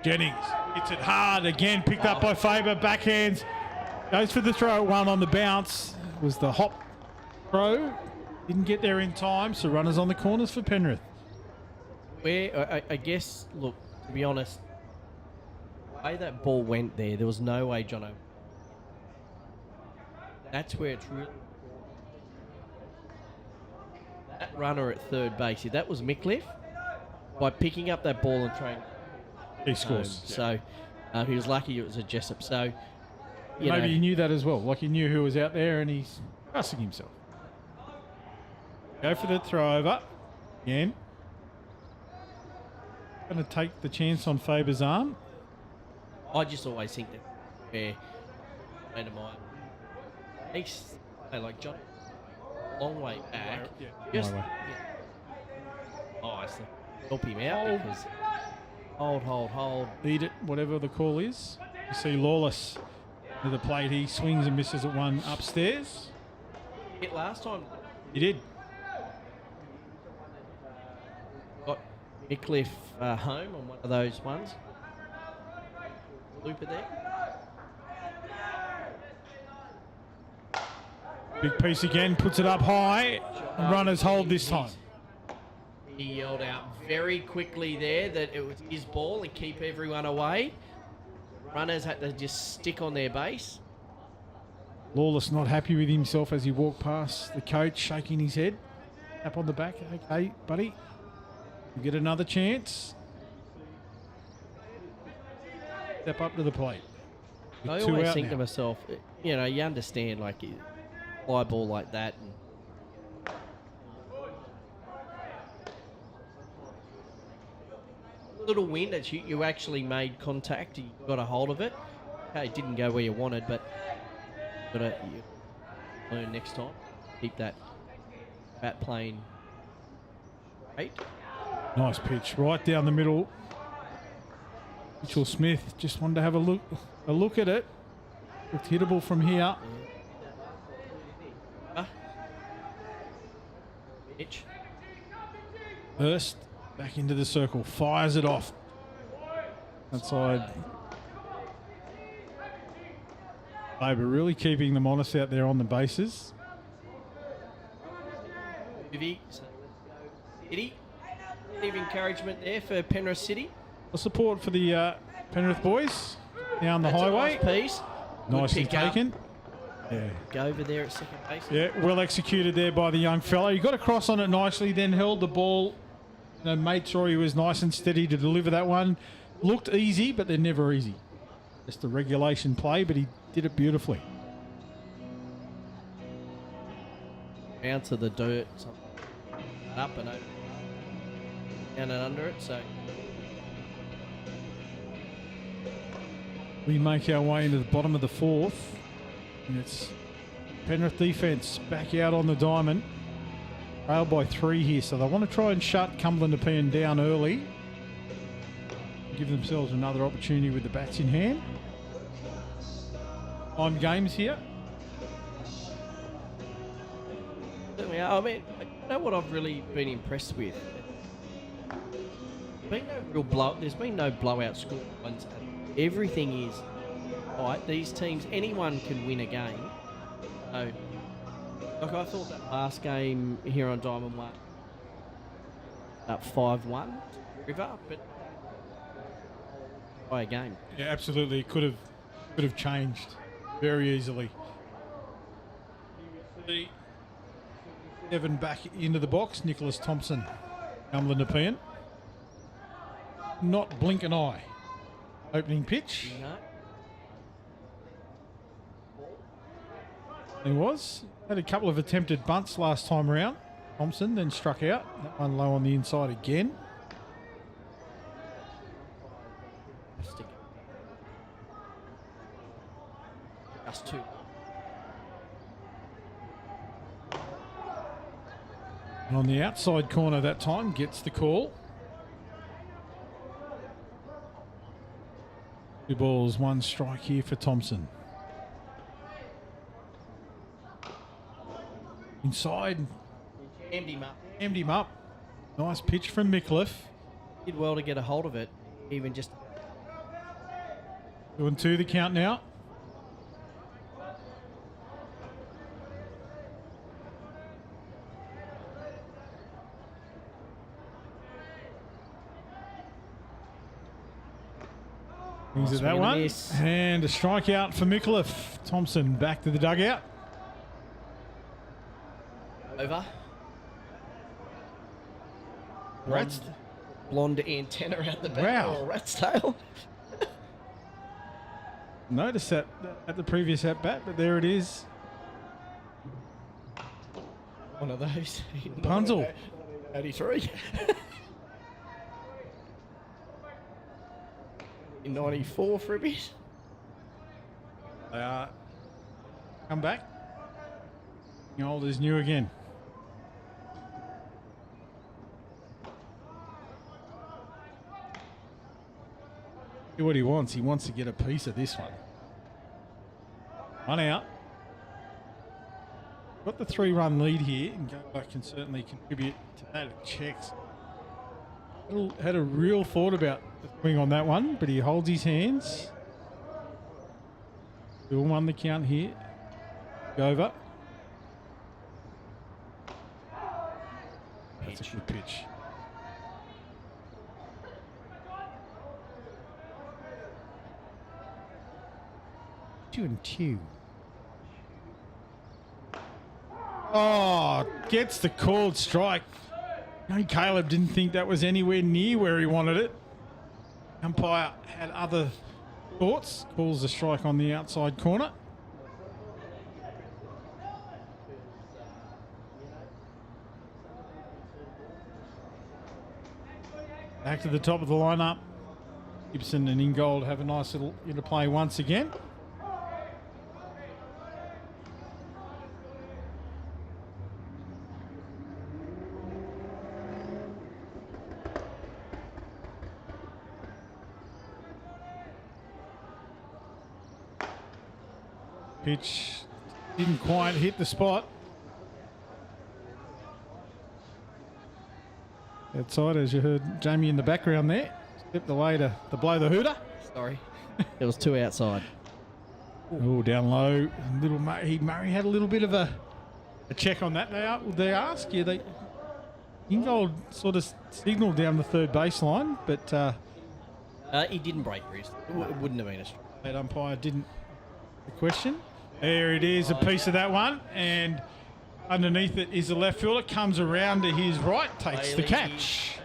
Jennings hits it hard again, picked up by Faber, backhands. Goes for the throw, one on the bounce. Was the hop throw. Didn't get there in time, so runners on the corners for Penrith. Where I guess, look, to be honest, the way that ball went there was no way Jono. That's where it's really. That runner at third base, if that was Mickliffe, by picking up that ball and throwing. He scores. So he was lucky it was a Jessup. So maybe he knew that as well. Like he knew who was out there and he's trusting himself. Go for the throw over. Again. Going to take the chance on Faber's arm. I just always think that where friend of mine, he's like John, long way back. Yeah. Just My way. nice to help him out because hold. Beat it, whatever the call is. You see Lawless to the plate. He swings and misses at one upstairs. Hit last time. He did. Got Mickliffe home on one of those ones. Looper there. Big piece again, puts it up high. Runners hold this time. He yelled out very quickly there that it was his ball and keep everyone away. Runners had to just stick on their base. Lawless not happy with himself as he walked past the coach, shaking his head. Tap on the back. Okay, buddy. You get another chance. Step up to the plate. I always think to myself, you know, you understand, like, fly ball like that. And little wind that you actually made contact, you got a hold of it. Okay, it didn't go where you wanted, but you learn next time. Keep that bat plane straight. Nice pitch, right down the middle. Mitchell Smith just wanted to have a look at it. Looked hittable from here. Pitch. Hurst back into the circle, fires it off. Outside. Faber really keeping them honest out there on the bases. City. Leave encouragement there for Penrith City. A support for the Penrith boys down the highway. A nice piece. Nicely taken. Yeah. Go over there at second base. Yeah, well executed there by the young fellow. He got across on it nicely, then held the ball. You know, made sure he was nice and steady to deliver that one. Looked easy, but they're never easy. Just a regulation play, but he did it beautifully. Bounce of the dirt, something up and over, down and under it. So we make our way into the bottom of the fourth, and it's Penrith defence back out on the diamond. Trailed by 3 here, so they want to try and shut Cumberland Nepean down early. Give themselves another opportunity with the bats in hand. On games here. I mean, you know what I've really been impressed with? There's been no blowout score ones. Everything is right. These teams, anyone can win a game. So, like I thought that last game here on Diamond One, up 5-1 River, but by a game. Yeah, absolutely. It could have changed very easily. Evan back into the box. Nicholas Thompson, Cumberland Nepean. Not blink an eye. Opening pitch. No. He was. Had a couple of attempted bunts last time around. Thompson then struck out. That one low on the inside again. Just 2. And on the outside corner that time, gets the call. 2 balls, 1 strike here for Thompson. Inside. Emptied him up. Nice pitch from Mickliffe. Did well to get a hold of it, even just. 2-2 the count now. Brings it that one. And a strikeout for Micallef. Thompson back to the dugout. Over. Rats. Blonde antenna out the back. Wow. Or a rat's tail. Noticed that at the previous at bat, but there it is. One of those. Punzel. 83. In 94 for a bit. They are come back. The old is new again. See what he wants. He wants to get a piece of this one. One out. Got the 3-run lead here, and go back can certainly contribute to that. Checks. Had a real thought about the swing on that one, but he holds his hands. Still won the count here. Over. That's a good pitch. Two and two. Oh, gets the called strike. Caleb didn't think that was anywhere near where he wanted it. Umpire had other thoughts. Calls the strike on the outside corner. Back to the top of the lineup. Gibson and Ingold have a nice little interplay once again. Pitch didn't quite hit the spot. Outside, as you heard Jamie in the background there. Stepped away to blow the hooter. Sorry. There was two outside. Oh, down low. Little Murray had a little bit of a check on that. They ask you. Ingold sort of signalled down the third baseline, but he didn't break wrist. It wouldn't have been a strike. That umpire didn't. The question. There it is, a piece of that one, and underneath it is the left fielder. Comes around to his right, takes the catch.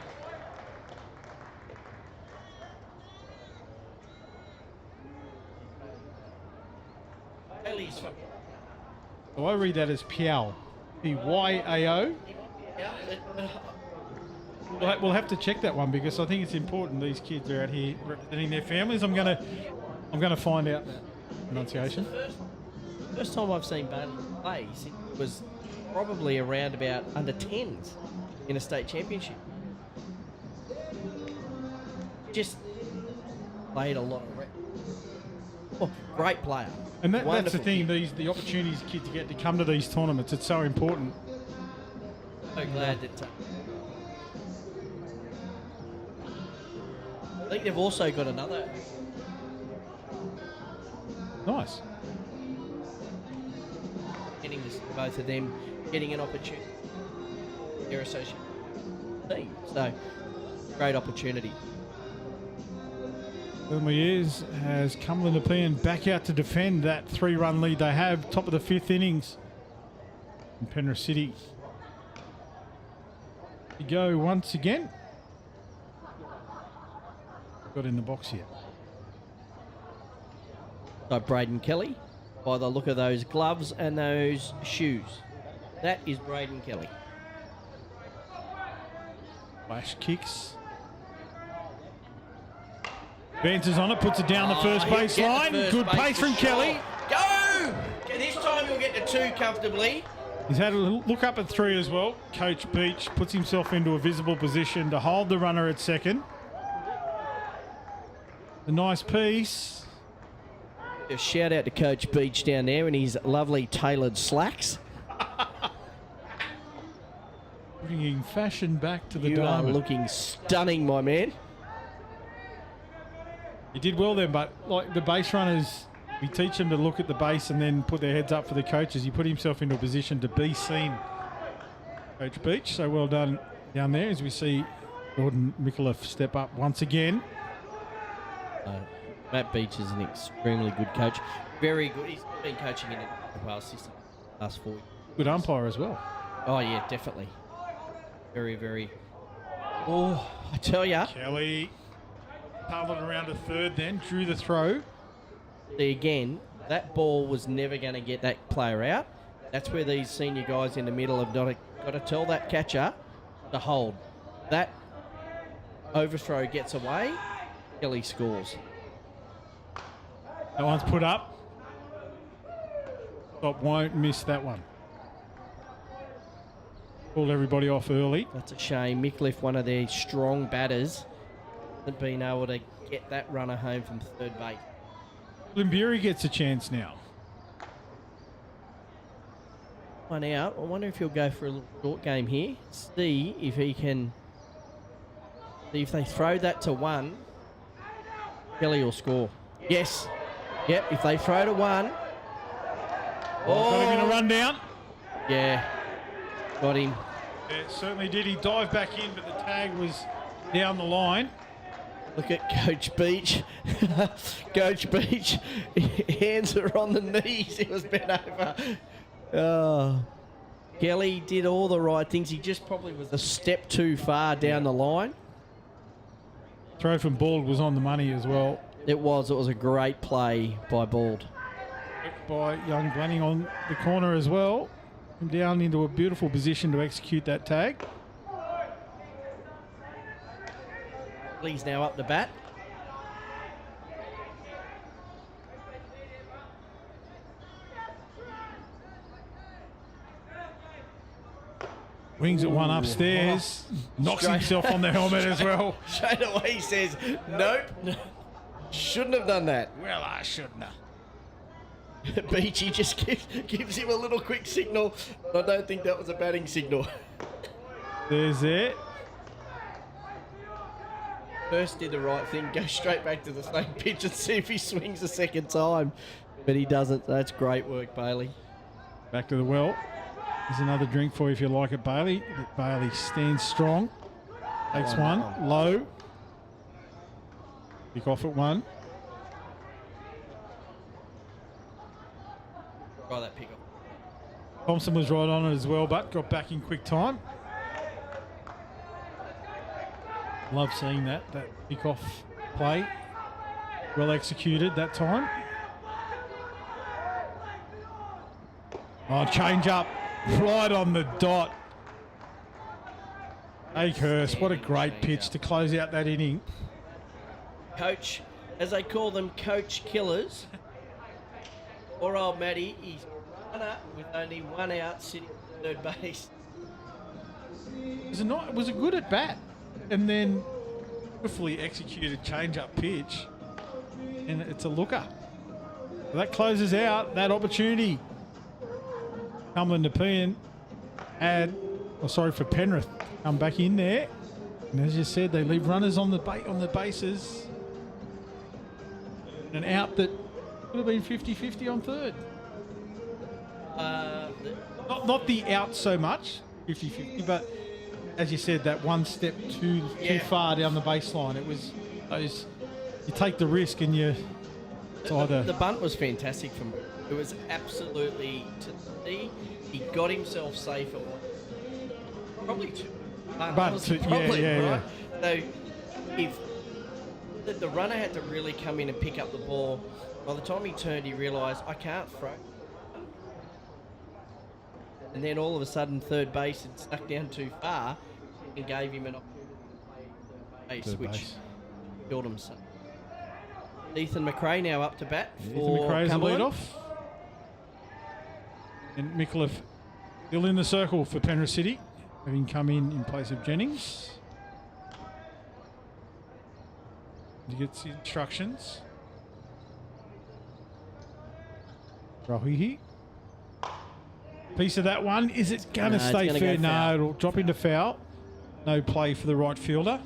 So I read that as Piao. P-Y-A-O. We'll have to check that one because I think it's important. These kids are out here representing their families. I'm gonna find out that pronunciation. First time I've seen Bailey play was probably around about under 10s in a state championship. Just played a lot of great player. And that's the thing, the opportunities kids get to come to these tournaments, it's so important. So glad that I think they've also got another. Nice. Innings, both of them getting an opportunity. Their associate team. So, great opportunity. Certainly is, as Cumberland Nepean back out to defend that 3-run lead they have, top of the 5th innings in Penrith City. To go once again. Got in the box here. So Braden Kelly, by the look of those gloves and those shoes. That is Braden Kelly. Flash kicks. Bounces on it, puts it down the first base line. Good pace from Kelly. Go! This time he'll get to 2 comfortably. He's had a look up at 3 as well. Coach Beach puts himself into a visible position to hold the runner at second. A nice piece. A shout out to Coach Beach down there in his lovely tailored slacks. Bringing fashion back to the You diamond. are looking stunning, my man. He did well then, but like the base runners, we teach them to look at the base and then put their heads up for the coaches. He put himself into a position to be seen. Coach Beach, so well done down there as we see Gordon Micallef step up once again. Matt Beach is an extremely good coach. Very good. He's been coaching in the past 4 years. Good umpire as well. Oh, yeah, definitely. Very, very. Oh, I tell ya. Kelly paddled around to third then, drew the throw. See, again, that ball was never going to get that player out. That's where these senior guys in the middle have got to tell that catcher to hold. That overthrow gets away, Kelly scores. That one's put up. Top won't miss that one. Pulled everybody off early. That's a shame. Mickliffe, one of their strong batters, hasn't been able to get that runner home from third base. Limbury gets a chance now. One out. I wonder if he'll go for a little short game here. See if he can. See if they throw that to one. Kelly will score. Yes. Yep. If they throw to one. Oh, got him in a run down. Yeah. Got him. Yeah, certainly did. He dived back in, but the tag was down the line. Look at Coach Beach. Coach Beach, hands are on the knees. He was bent over. Oh. Kelly did all the right things. He just probably was a step too far down the line. Throw from Bald was on the money as well. It was. It was a great play by Bald. By young Glenning on the corner as well. And down into a beautiful position to execute that tag. Lee's now up the bat. Wings at one upstairs. Knocks himself on the helmet as well. Straight away he says, nope. Shouldn't have done that. Well, I shouldn't have. Beachy just gives him a little quick signal. I don't think that was a batting signal. There's it. First did the right thing, go straight back to the same pitch and see if he swings a second time. But he doesn't. That's great work, Bailey. Back to the well. There's another drink for you if you like it, Bailey. But Bailey stands strong. Takes one. Low. Pick off at one. Try that pick off. Thompson was right on it as well, but got back in quick time. Love seeing that pick off play. Well executed that time. Oh, change up. Right on the dot. Akehurst, what a great pitch to close out that inning. Coach, as they call them, coach killers. Poor old Matty, he's runner with only one out sitting at third base. It was a good at bat, and then beautifully executed change-up pitch, and it's a looker. That closes out that opportunity. Cumberland Nepean for Penrith come back in there, and as you said, they leave runners on the bases. An out that could have been 50-50 on third. Not the out so much, 50-50, but as you said, that one step too far down the baseline. It was those, you take the risk and it's either... The bunt was fantastic from him. It was absolutely to see. He got himself safe at one. Probably two. Yeah. So if the runner had to really come in and pick up the ball, by the time he turned, he realised, I can't throw. And then all of a sudden, third base had stuck down too far and gave him an opportunity to play third base, which killed him. So. Ethan McRae now up to bat for McRae's the lead Cumberland. off. And Mickliffe still in the circle for Penrith City, having come in place of Jennings. He gets the instructions. Rahihi. Piece of that one. Is it going to stay fair? No, it'll drop into foul. No play for the right fielder.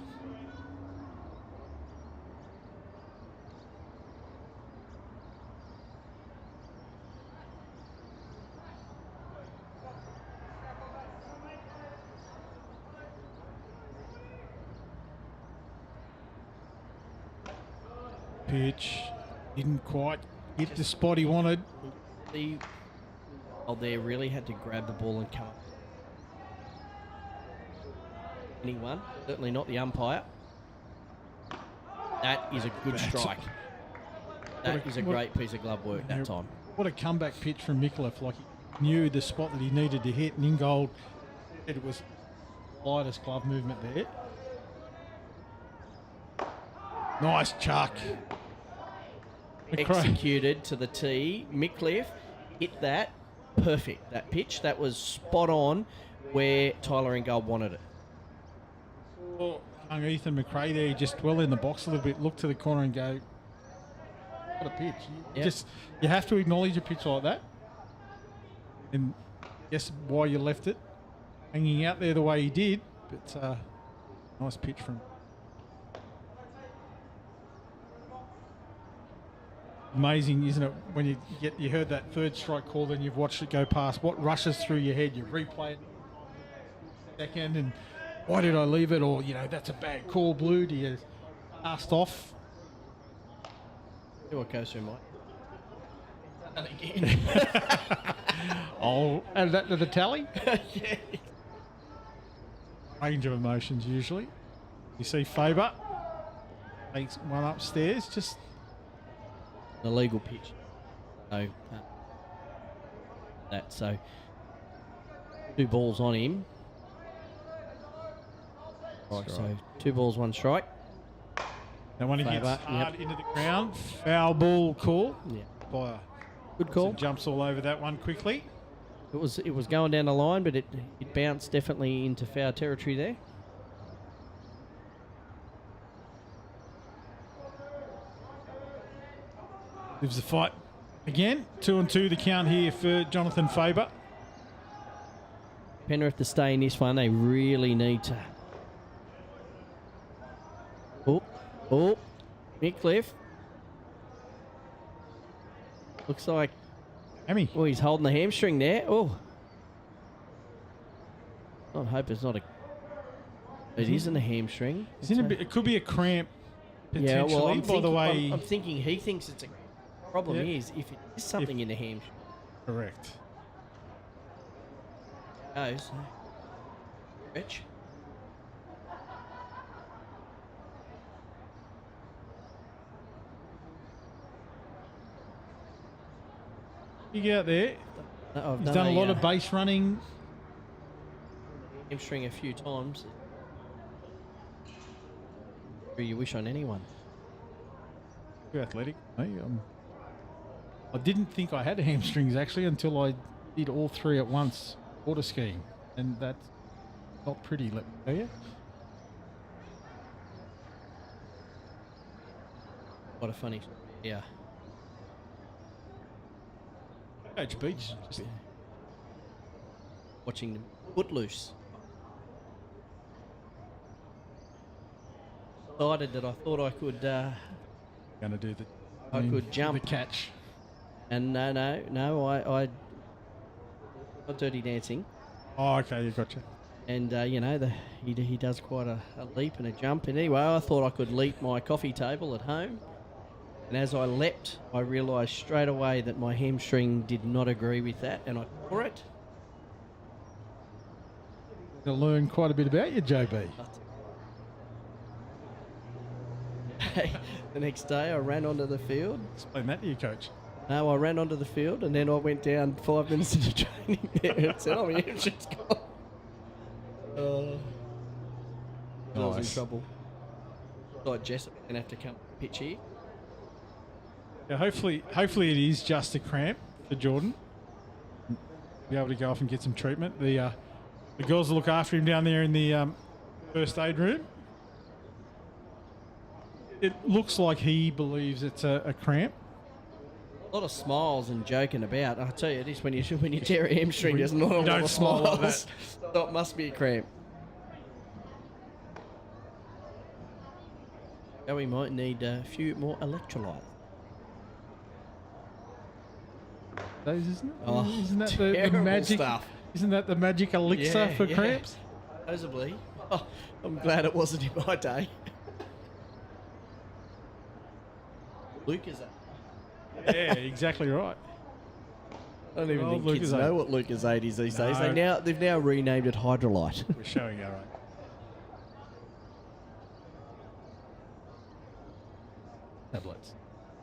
Pitch. Didn't quite hit the spot he wanted. The there really had to grab the ball and come up. Anyone, certainly not the umpire. That is a good strike. That is a great piece of glove work that time. What a comeback pitch from Micallef. Like, he knew the spot that he needed to hit, and Ingold said it was lightest glove movement there. Nice chuck. Executed to the tee. Micallef hit that. Perfect. That pitch. That was spot on where Tyler Ingold wanted it. Well, young Ethan McRae there, just dwell in the box a little bit, look to the corner and go, what a pitch. You have to acknowledge a pitch like that. And guess why you left it hanging out there the way he did. But nice pitch from amazing, isn't it, when you heard that third strike call, then you've watched it go past. What rushes through your head? You replay it second, and why did I leave it? Or, that's a bad call, Blue. Do you cast off? See what goes through, Mike. And again. Oh, add that to the tally? Yeah. Range of emotions, usually. You see Faber takes one upstairs, just an illegal pitch. So, 2 balls on him. Right, so 2 balls, 1 strike. And when he hits hard into the ground, foul ball call. Yeah. By good call. Jumps all over that one quickly. It was going down the line, but it bounced definitely into foul territory there. Lives the fight again. 2-2 the count here for Jonathan Faber. Penrith to stay in this one, they really need to. Oh, Micallef. Looks like. Hammy. Oh, he's holding the hamstring there. Oh. I hope it's not a. It isn't a hamstring. It could be a cramp. Potentially. Yeah, well, by the way, I'm thinking he thinks it's a. Problem is if it is something in the hamstring. Correct. Goes. Rich. Big out there. He's done a lot of base running. Hamstring a few times. You wish on anyone. Too athletic. Hey, I didn't think I had hamstrings actually until I did all 3 at once water skiing, and that's not pretty, let me tell you. What a funny story. Yeah. Coach Beach. Just watching them Footloose. Decided that I thought I could. Going to do could jump the catch. And no, I not Dirty Dancing. Oh, okay, you gotcha. And he does quite a leap and a jump. And anyway, I thought I could leap my coffee table at home. And as I leapt, I realised straight away that my hamstring did not agree with that, and I tore it. You'll learn quite a bit about you, JB. The next day, I ran onto the field. Explain that to you, Coach. No, I ran onto the field, and then I went down 5 minutes into training there and said, "Oh, my hamstring's gone." I was in trouble. Like Jessup going to have to come pitch here. Yeah, hopefully it is just a cramp for Jordan. Be able to go off and get some treatment. The girls will look after him down there in the first aid room. It looks like he believes it's a cramp. A lot of smiles and joking about. I tell you this: when you tear a hamstring, there's not a lot of smile like smiles. So it must be a cramp. So we might need a few more electrolytes. Those, isn't it? Oh, isn't that the magic stuff? Isn't that the magic elixir for cramps? Supposedly. Oh, I'm glad it wasn't in my day. Luke is that? Yeah, exactly right. I don't even Well, think kids Lucasade. know what Lucasade is these days. No. They've now renamed it Hydrolite. We're showing our own. Tablets.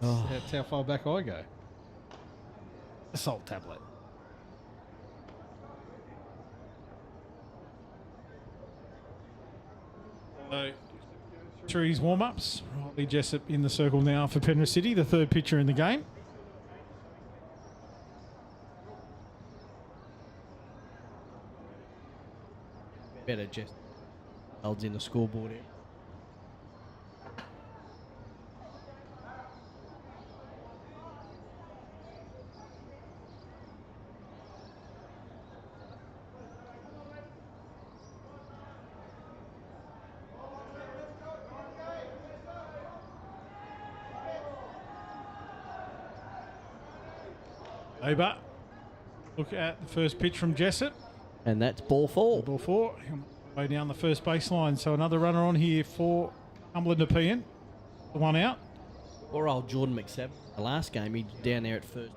Oh. That's how far back I go. A salt tablet. So, through his warm-ups, Riley Jessup in the circle now for Penrith City, the third pitcher in the game. Better just holds in the scoreboard here. Over. Look at the first pitch from Jessup. And that's ball 4. Ball 4. Way down the first baseline. So another runner on here for Cumberland Nepean. The one out. Or old Jordan McSabb. The last game, he down there at first.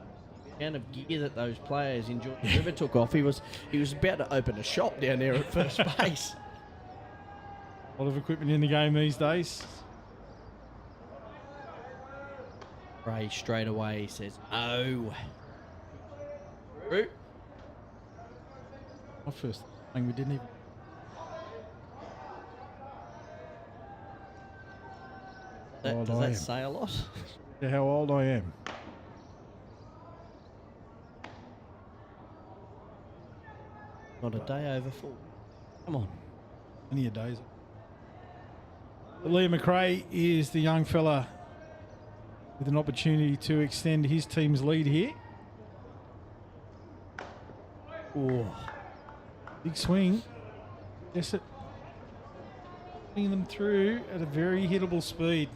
The amount of gear that those players in Jordan River took off. He was about to open a shop down there at first base. A lot of equipment in the game these days. Ray straight away says, "No." True. My first thing we didn't even. Does that say a lot? Yeah, how old I am. Not a day over 4. Come on. Plenty of days. Liam McRae is the young fella with an opportunity to extend his team's lead here. Oh, Big swing. Yes, it. Bringing them through at a very hittable speed.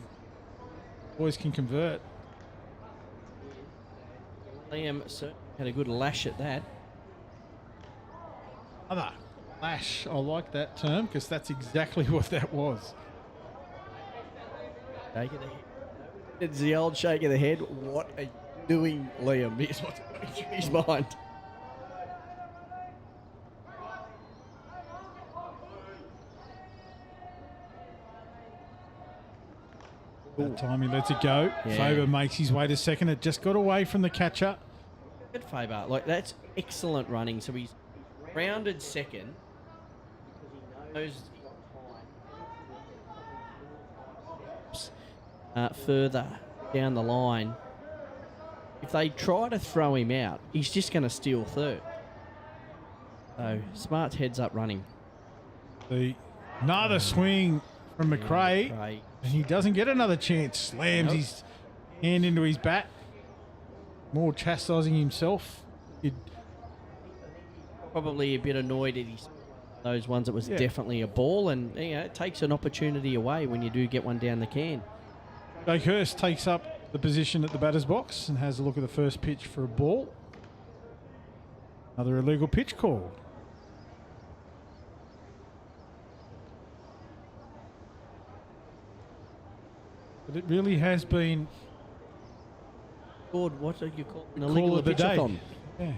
Boys can convert. Liam certainly had a good lash at that. Other lash. I like that term because that's exactly what that was. Shake of the head. It's the old shake of the head. What are you doing, Liam? Here's what's going through his mind. That time he lets it go. Yeah. Faber makes his way to second. It just got away from the catcher. Good Faber. Like, that's excellent running. So he's rounded second. Because he knows further down the line. If they try to throw him out, he's just going to steal third. So Smart's heads up running. Another swing from McRae. McRae. And he doesn't get another chance. Slams his hand into his bat. More chastising himself. Probably a bit annoyed at those ones that was definitely a ball, and it takes an opportunity away when you do get one down the can. Jake Hurst takes up the position at the batter's box and has a look at the first pitch for a ball. Another illegal pitch called. But it really has been What do you call an call illegal of the day. pitch-a-thon? Yeah.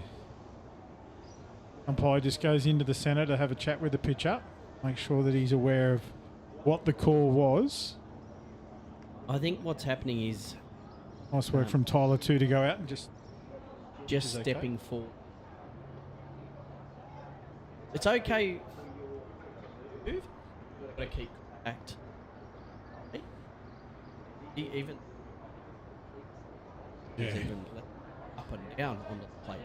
Umpire just goes into the centre to have a chat with the pitcher, make sure that he's aware of what the call was. I think what's happening is Nice work from Tyler too to go out and just just okay. stepping forward. It's okay. Move. Got to keep contact. Even he's even up and down on the plate.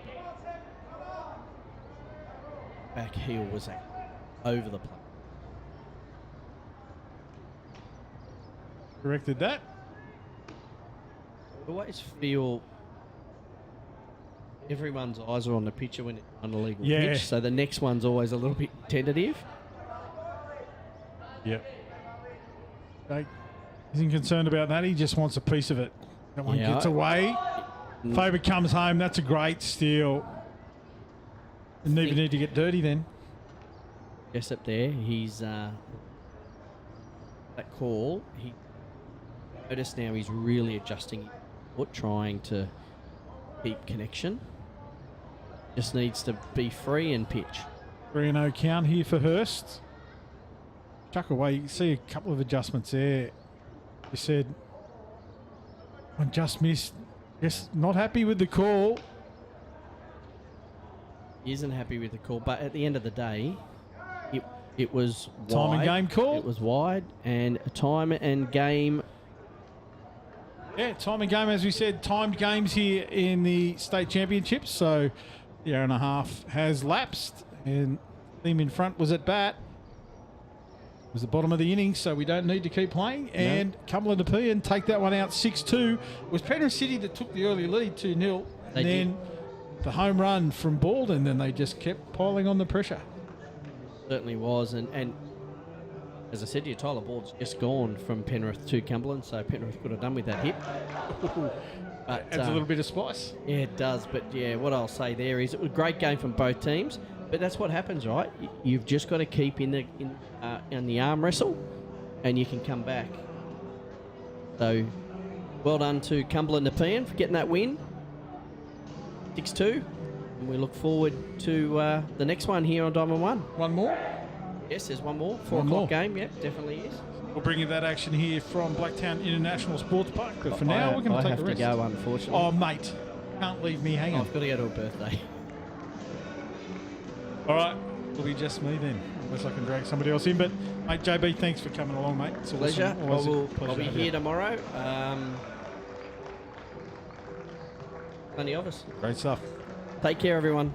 Back heel was over the plate. corrected that. I always feel everyone's eyes are on the pitcher when it's an illegal pitch, so the next one's always a little bit tentative. Yep. Jake isn't concerned about that. He just wants a piece of it. That one gets away. Faber comes home. That's a great steal. Didn't even need to get dirty then. Yes, up there. He's that call. He notice now he's really adjusting foot, trying to keep connection. Just needs to be free and pitch. 3-0 count here for Hurst. Chuck away. You can see a couple of adjustments there. You said, one just missed. Yes, not happy with the call. He isn't happy with the call, but at the end of the day, it was Time wide. and game call. It was wide, and time and game. Yeah, time and game, as we said, timed games here in the state championships. So the hour and a half has lapsed, and team in front was at bat. It was the bottom of the innings, so we don't need to keep playing. And Cumberland Nepean take that one out 6-2. It was Penrith City that took the early lead 2-0. And then the home run from Baldwin, then they just kept piling on the pressure. Certainly was, and as I said to you, Tyler Bald's just gone from Penrith to Cumberland, so Penrith could have done with that hit. But Adds a little bit of spice. Yeah, it does. But yeah, what I'll say there is it was a great game from both teams. But that's what happens, right? You've just got to keep in the arm wrestle, and you can come back. So, well done to Cumberland Nepean for getting that win, 6-2. And we look forward to the next one here on Diamond 1. One more? Yes, there's one more. 4 One o'clock more. game. Yep, definitely is. We'll bring you that action here from Blacktown International Sports Park. But for now, we're going to take the rest. I have to go, unfortunately. Oh, mate. Can't leave me hanging. I've got to go to a birthday. All right. It'll be just me then, unless I can drag somebody else in. But, mate, JB, thanks for coming along, mate. It's Pleasure. awesome. I'll be here tomorrow. Plenty of us. Great stuff. Take care, everyone.